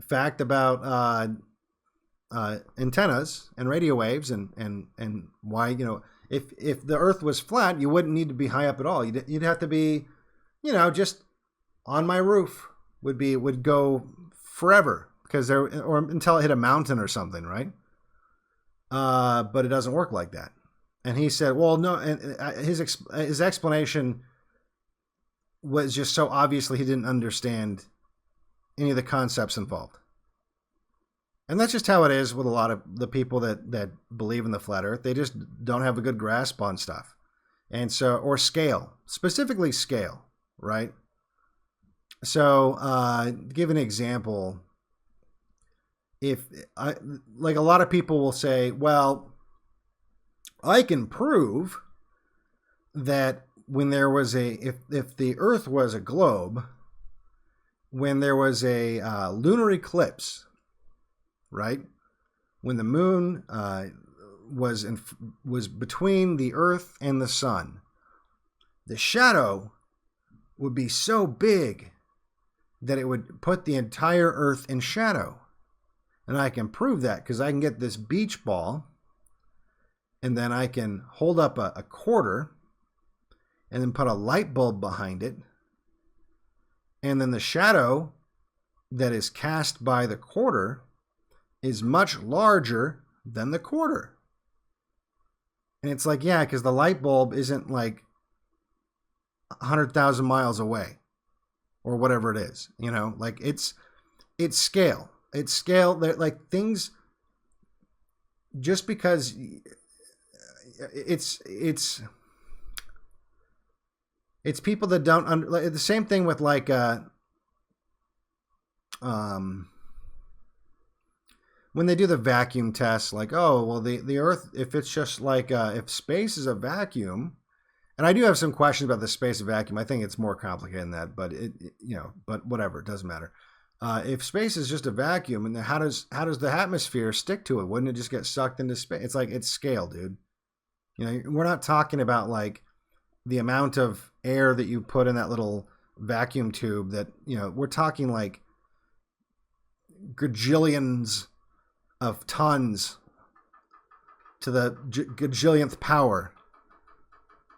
[SPEAKER 2] fact about antennas and radio waves and why, if the Earth was flat, you wouldn't need to be high up at all. You'd have to be, just on my roof would go forever or until it hit a mountain or something, right? But it doesn't work like that. And he said, well, no, and his explanation was just so obviously he didn't understand any of the concepts involved. And that's just how it is with a lot of the people that believe in the flat Earth. They just don't have a good grasp on stuff. And so, or scale, specifically scale, right? So, to give an example, like a lot of people will say, well, I can prove that when there was if the Earth was a globe, when there was a lunar eclipse, right? When the moon was between the Earth and the sun, the shadow would be so big that it would put the entire Earth in shadow. And I can prove that because I can get this beach ball and then I can hold up a quarter and then put a light bulb behind it. And then the shadow that is cast by the quarter is much larger than the quarter. And it's like, yeah, because the light bulb isn't like 100,000 miles away or whatever it is, like it's scale. It's scale. Like things, just because it's people that don't the same thing with like when they do the vacuum test, like, oh, well, the Earth, if it's just like if space is a vacuum, and I do have some questions about the space of vacuum. I think it's more complicated than that, but but whatever, it doesn't matter. If space is just a vacuum, and how does the atmosphere stick to it? Wouldn't it just get sucked into space? It's like, it's scale, dude. We're not talking about like the amount of air that you put in that little vacuum tube that, we're talking like gajillions of tons to the gajillionth power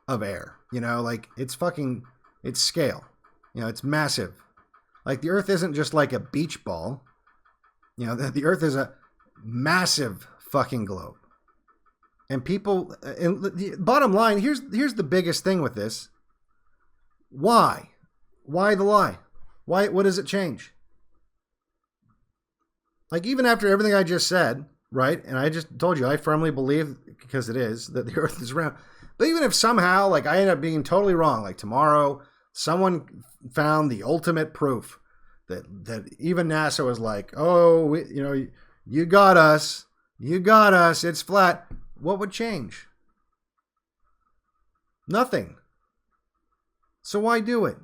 [SPEAKER 2] of air, like it's scale, it's massive. Like the earth isn't just like a beach ball, the earth is a massive fucking globe. And people, and the bottom line, here's the biggest thing with this. Why the lie? What does it change? Like, even after everything I just said, right? And I just told you, I firmly believe, because it is, that the earth is round. But even if somehow, like, I end up being totally wrong, like tomorrow, someone found the ultimate proof that even NASA was like, oh, you got us, it's flat. What would change? Nothing. So why do it?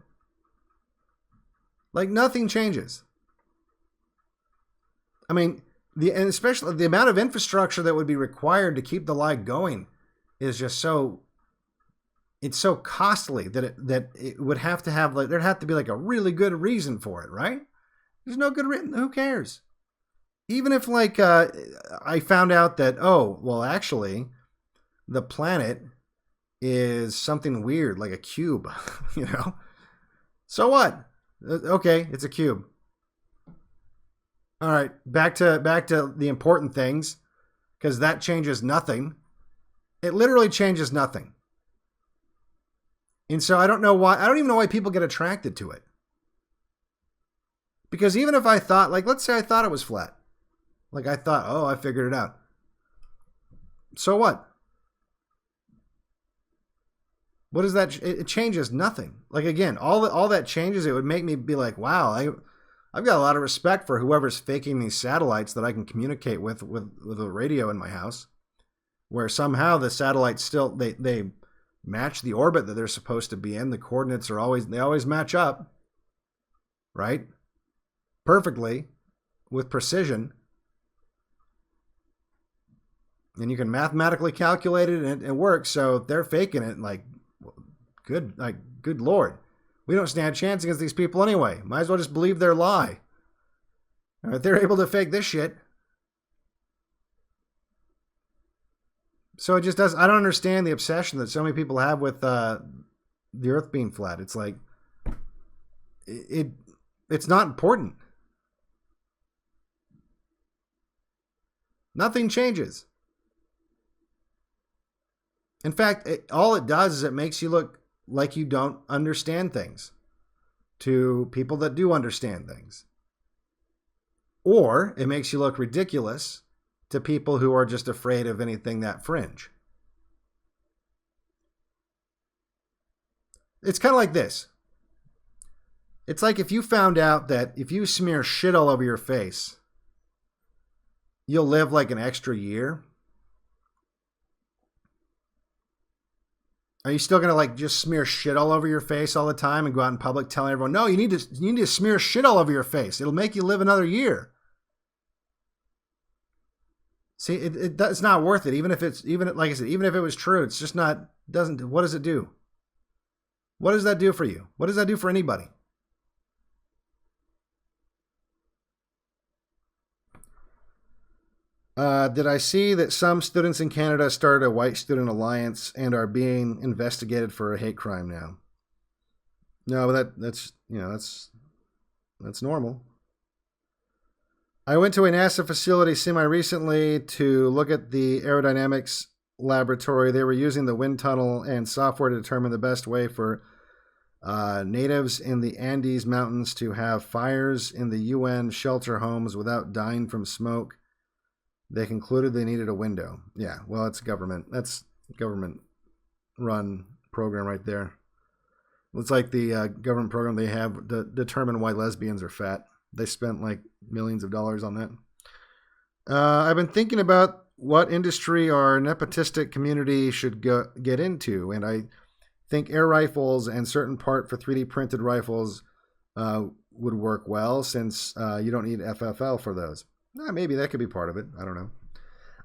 [SPEAKER 2] Like, nothing changes. I mean, and especially the amount of infrastructure that would be required to keep the lie going is just it's so costly that it would have to have, like, there'd have to be like a really good reason for it, right? There's no good reason. Who cares? Even if, like, I found out that, oh, well, actually, the planet is something weird, like a cube, So what? Okay, it's a cube. All right, back to the important things, because that changes nothing. It literally changes nothing. And so I don't even know why people get attracted to it. Because even if I thought, like, let's say I thought it was flat. Like, I thought, oh, I figured it out. So what? What is that? It changes nothing. Like, again, all that changes, it would make me be like, wow, I've got a lot of respect for whoever's faking these satellites that I can communicate with a radio in my house, where somehow the satellites still, they match the orbit that they're supposed to be in. The coordinates they always match up, right? Perfectly, with precision. And you can mathematically calculate it, and it works. So they're faking it. Like, good Lord. We don't stand a chance against these people anyway. Might as well just believe their lie. If they're able to fake this shit. So it just does. I don't understand the obsession that so many people have with the earth being flat. It's like, it's not important. Nothing changes. In fact, all it does is it makes you look like you don't understand things to people that do understand things. Or it makes you look ridiculous to people who are just afraid of anything that fringe. It's kind of like this. It's like if you found out that if you smear shit all over your face, you'll live like an extra year. Are you still going to, like, just smear shit all over your face all the time and go out in public telling everyone, no, you need to smear shit all over your face. It'll make you live another year. See, it's not worth it. Even if like I said, even if it was true, it's just not, what does it do? What does that do for you? What does that do for anybody? Did I see that some students in Canada started a white student alliance and are being investigated for a hate crime now? No, but that's normal. I went to a NASA facility semi-recently to look at the aerodynamics laboratory. They were using the wind tunnel and software to determine the best way for natives in the Andes Mountains to have fires in the UN shelter homes without dying from smoke. They concluded they needed a window. Yeah, well, it's government. That's government-run program right there. It's like the government program they have to determine why lesbians are fat. They spent like millions of dollars on that. I've been thinking about what industry our nepotistic community should get into, and I think air rifles and certain part for 3D printed rifles would work well, since you don't need FFL for those. Maybe that could be part of it. I don't know.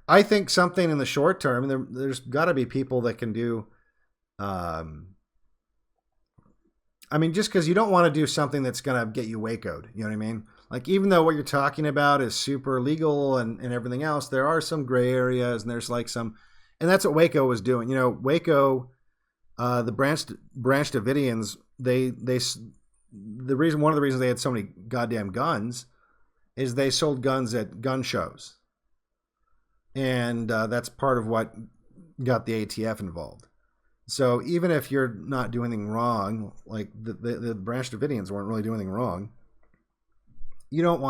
[SPEAKER 2] I think something in the short term, there's got to be people that can do I mean, just because you don't want to do something that's going to get you Waco'd, you know what I mean? Like, even though what you're talking about is super legal and everything else, there are some gray areas, and there's like some, and that's what Waco was doing. You know, Waco, the Branch Davidians, one of the reasons they had so many goddamn guns is they sold guns at gun shows. And that's part of what got the ATF involved. So even if you're not doing anything wrong, like the Branch Davidians weren't really doing anything wrong, you don't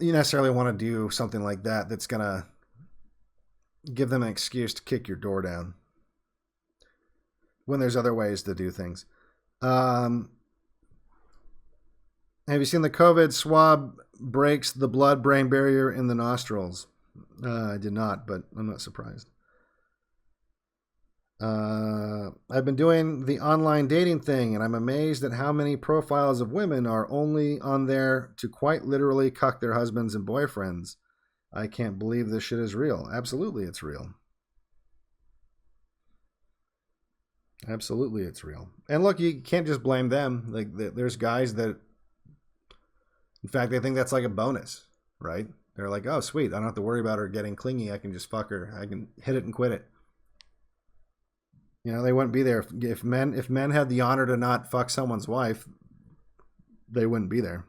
[SPEAKER 2] necessarily want to do something like that that's going to give them an excuse to kick your door down when there's other ways to do things. Have you seen the COVID swab breaks the blood-brain barrier in the nostrils? I did not, but I'm not surprised. I've been doing the online dating thing, and I'm amazed at how many profiles of women are only on there to quite literally cuck their husbands and boyfriends. I can't believe this shit is real. Absolutely, it's real. Absolutely, it's real. And look, you can't just blame them. Like, there's guys that, in fact, they think that's like a bonus, right? They're like, oh, sweet, I don't have to worry about her getting clingy. I can just fuck her. I can hit it and quit it. You know, they wouldn't be there if men had the honor to not fuck someone's wife. They wouldn't be there.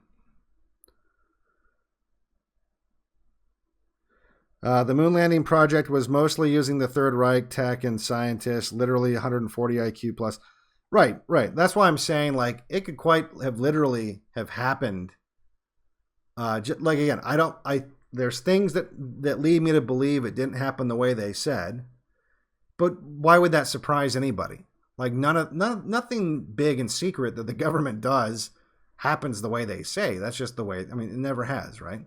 [SPEAKER 2] The moon landing project was mostly using the Third Reich tech and scientists, literally 140 IQ plus. Right. That's why I'm saying, like, it could quite have literally have happened. Like, again, there's things that lead me to believe it didn't happen the way they said. But why would that surprise anybody? Like, nothing big and secret that the government does happens the way they say. That's just the way. I mean, it never has, right?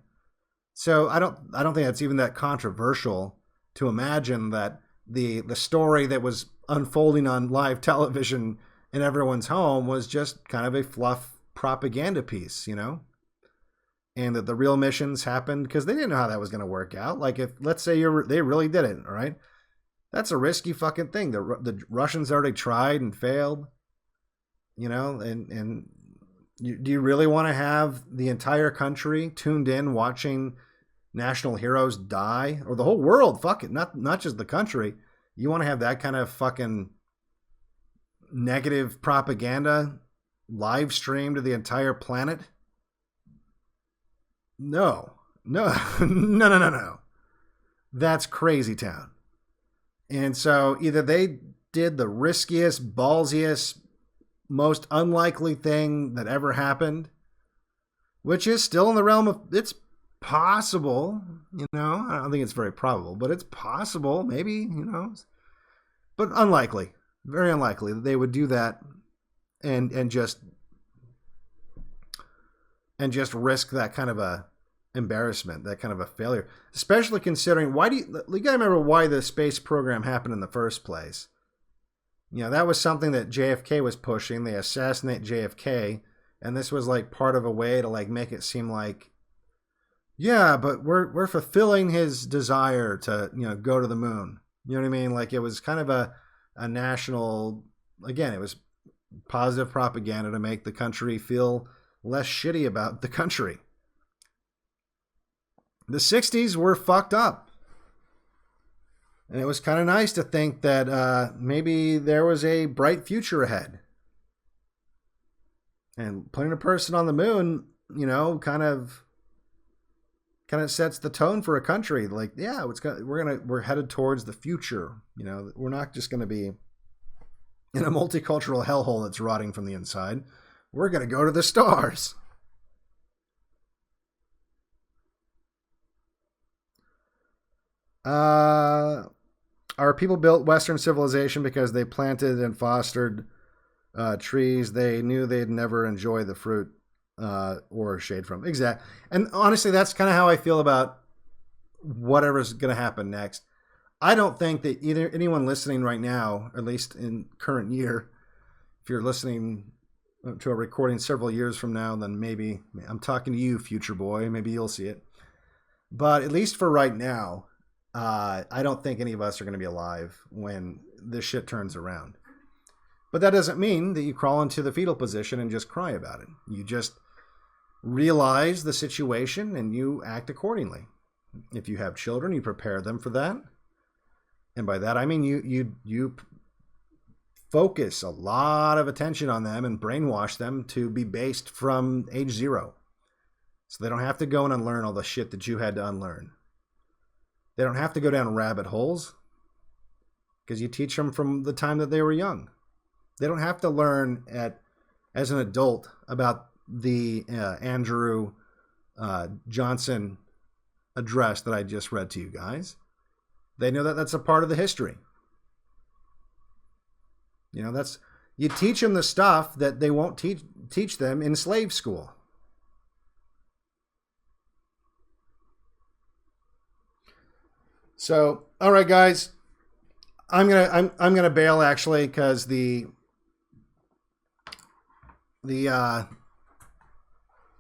[SPEAKER 2] So I don't think that's even that controversial to imagine that the story that was unfolding on live television in everyone's home was just kind of a fluff propaganda piece, you know? And that the real missions happened because they didn't know how that was going to work out. Like, if, let's say they really did it, all right? That's a risky fucking thing. The Russians already tried and failed, you know, and do you really want to have the entire country tuned in watching national heroes die, or the whole world? Fuck it, not just the country. You want to have that kind of fucking negative propaganda live streamed to the entire planet? No. That's crazy town. And so either they did the riskiest, ballsiest, most unlikely thing that ever happened, which is still in the realm of, it's possible, you know, I don't think it's very probable, but it's possible, maybe, you know, but unlikely, very unlikely that they would do that and just risk that kind of a embarrassment, that kind of a failure, especially considering you gotta remember why the space program happened in the first place. You know, that was something that JFK was pushing. They assassinate JFK, and this was like part of a way to like make it seem like, yeah, but we're fulfilling his desire to, you know, go to the moon. You know what I mean? Like, it was kind of a national, again, it was positive propaganda to make the country feel less shitty about the country. The 60s were fucked up. And it was kind of nice to think that maybe there was a bright future ahead. And putting a person on the moon, you know, kind of sets the tone for a country. Like, yeah, we're headed towards the future. You know, we're not just going to be in a multicultural hellhole that's rotting from the inside. We're going to go to the stars. Our people built Western civilization because they planted and fostered trees they knew they'd never enjoy the fruit or shade from. Exactly. And honestly, that's kind of how I feel about whatever's going to happen next. I don't think that either anyone listening right now, at least in current year, if you're listening to a recording several years from now, then maybe I'm talking to you, future boy. Maybe you'll see it. But at least for right now, I don't think any of us are going to be alive when this shit turns around. But that doesn't mean that you crawl into the fetal position and just cry about it. You just realize the situation and you act accordingly. If you have children, you prepare them for that. And by that, I mean you focus a lot of attention on them and brainwash them to be based from age 0. So they don't have to go and unlearn all the shit that you had to unlearn. They don't have to go down rabbit holes because you teach them from the time that they were young. They don't have to learn as an adult about the Andrew Johnson address that I just read to you guys. They know that that's a part of the history. You know, you teach them the stuff that they won't teach them in slave school. So, all right, guys, I'm gonna bail actually because the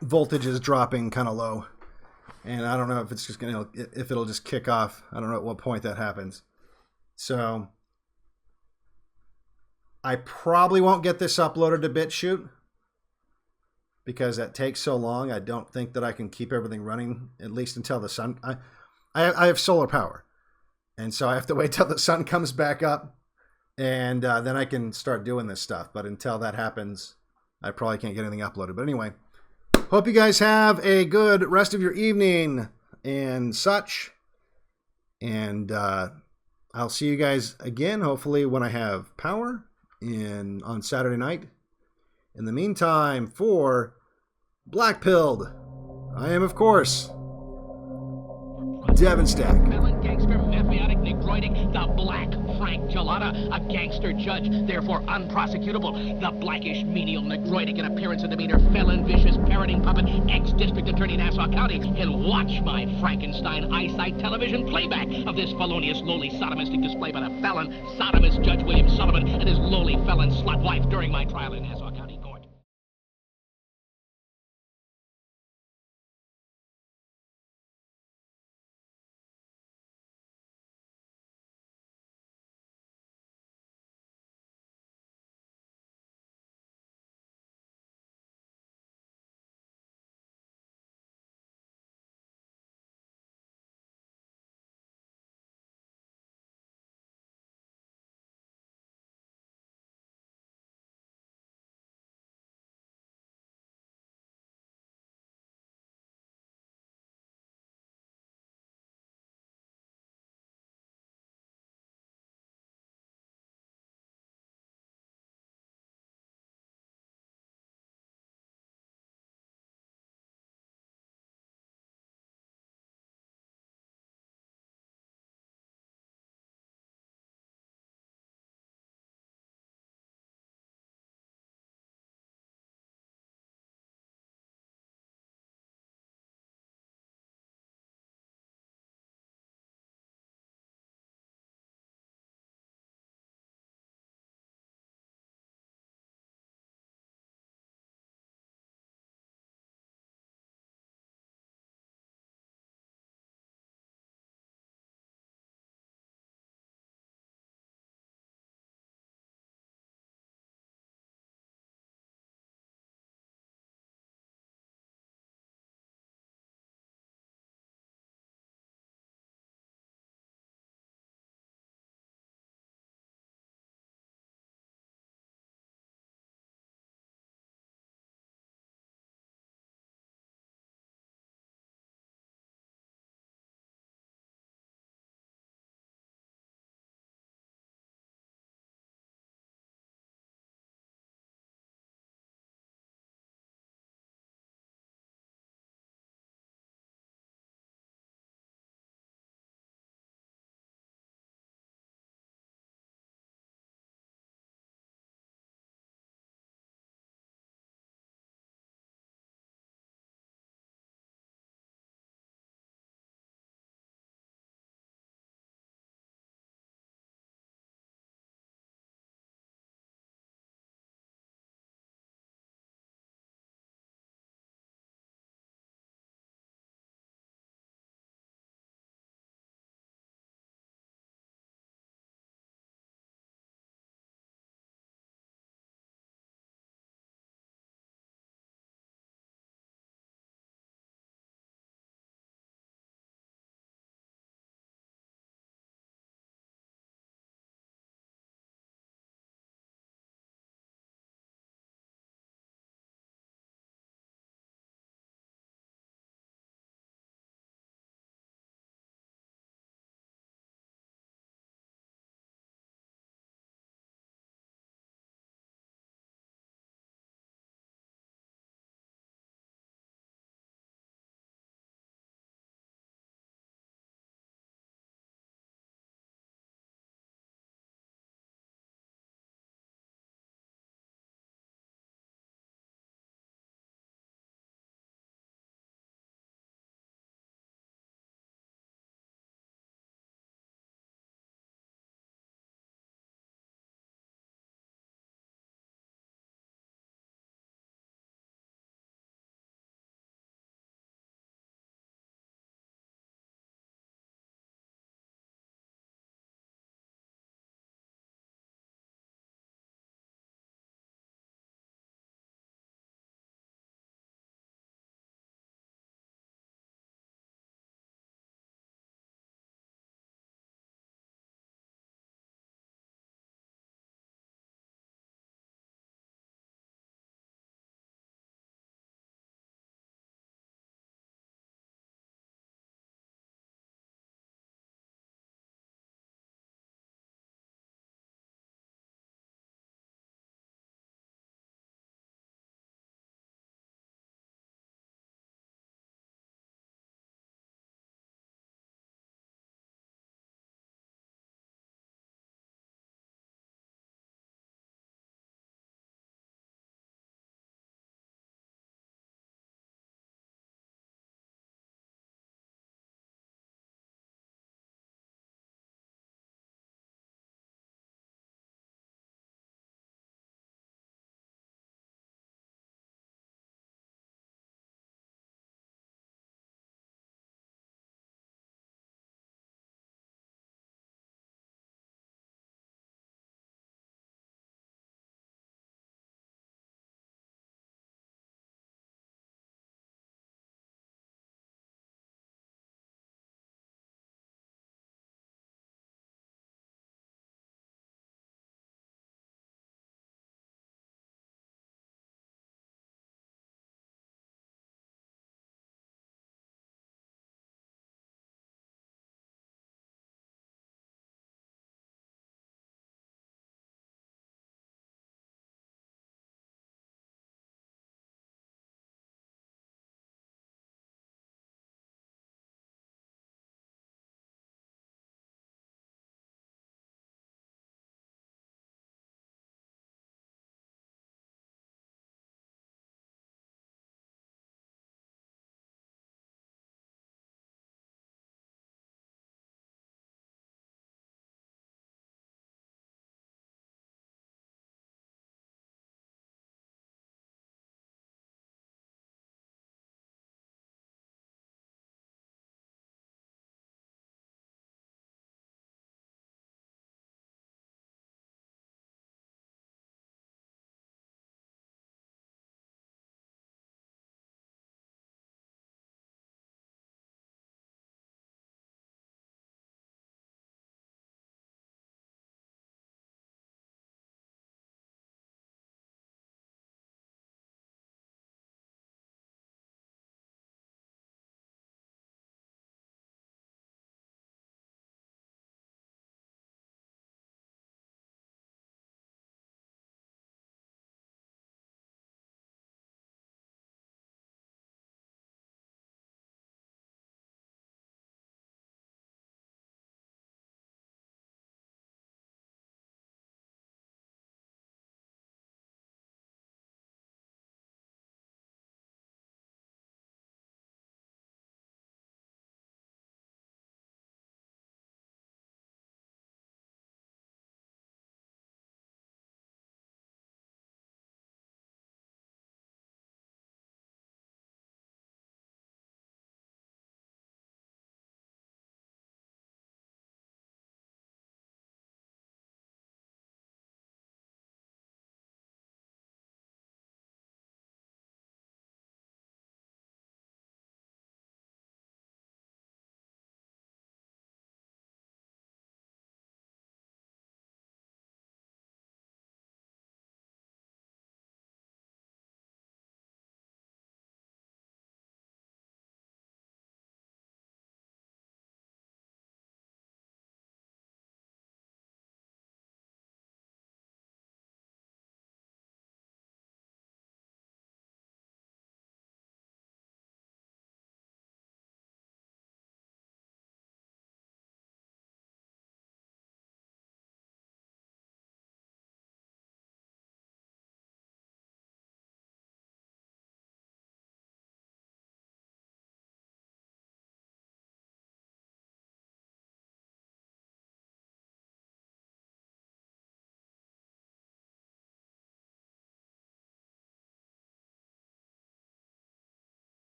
[SPEAKER 2] voltage is dropping kind of low, and I don't know if it's just if it'll just kick off. I don't know at what point that happens. So I probably won't get this uploaded to BitChute because that takes so long. I don't think that I can keep everything running at least until the sun. I have solar power, and so I have to wait till the sun comes back up, and then I can start doing this stuff. But until that happens, I probably can't get anything uploaded. But anyway, hope you guys have a good rest of your evening and such. And I'll see you guys again, hopefully when I have power on Saturday night. In the meantime, for Blackpilled, I am, of course, Devon Stack.
[SPEAKER 1] Felon, gangster, mafiotic, negroidic, the black Frank Gelada, a gangster judge, therefore unprosecutable, the blackish, menial, negroidic in appearance and demeanor, felon, vicious, parroting puppet, ex-district attorney, Nassau County, and watch my Frankenstein eyesight television playback of this felonious, lowly, sodomistic display by the felon, sodomist Judge William Sullivan and his lowly felon slut wife during my trial in Nassau County.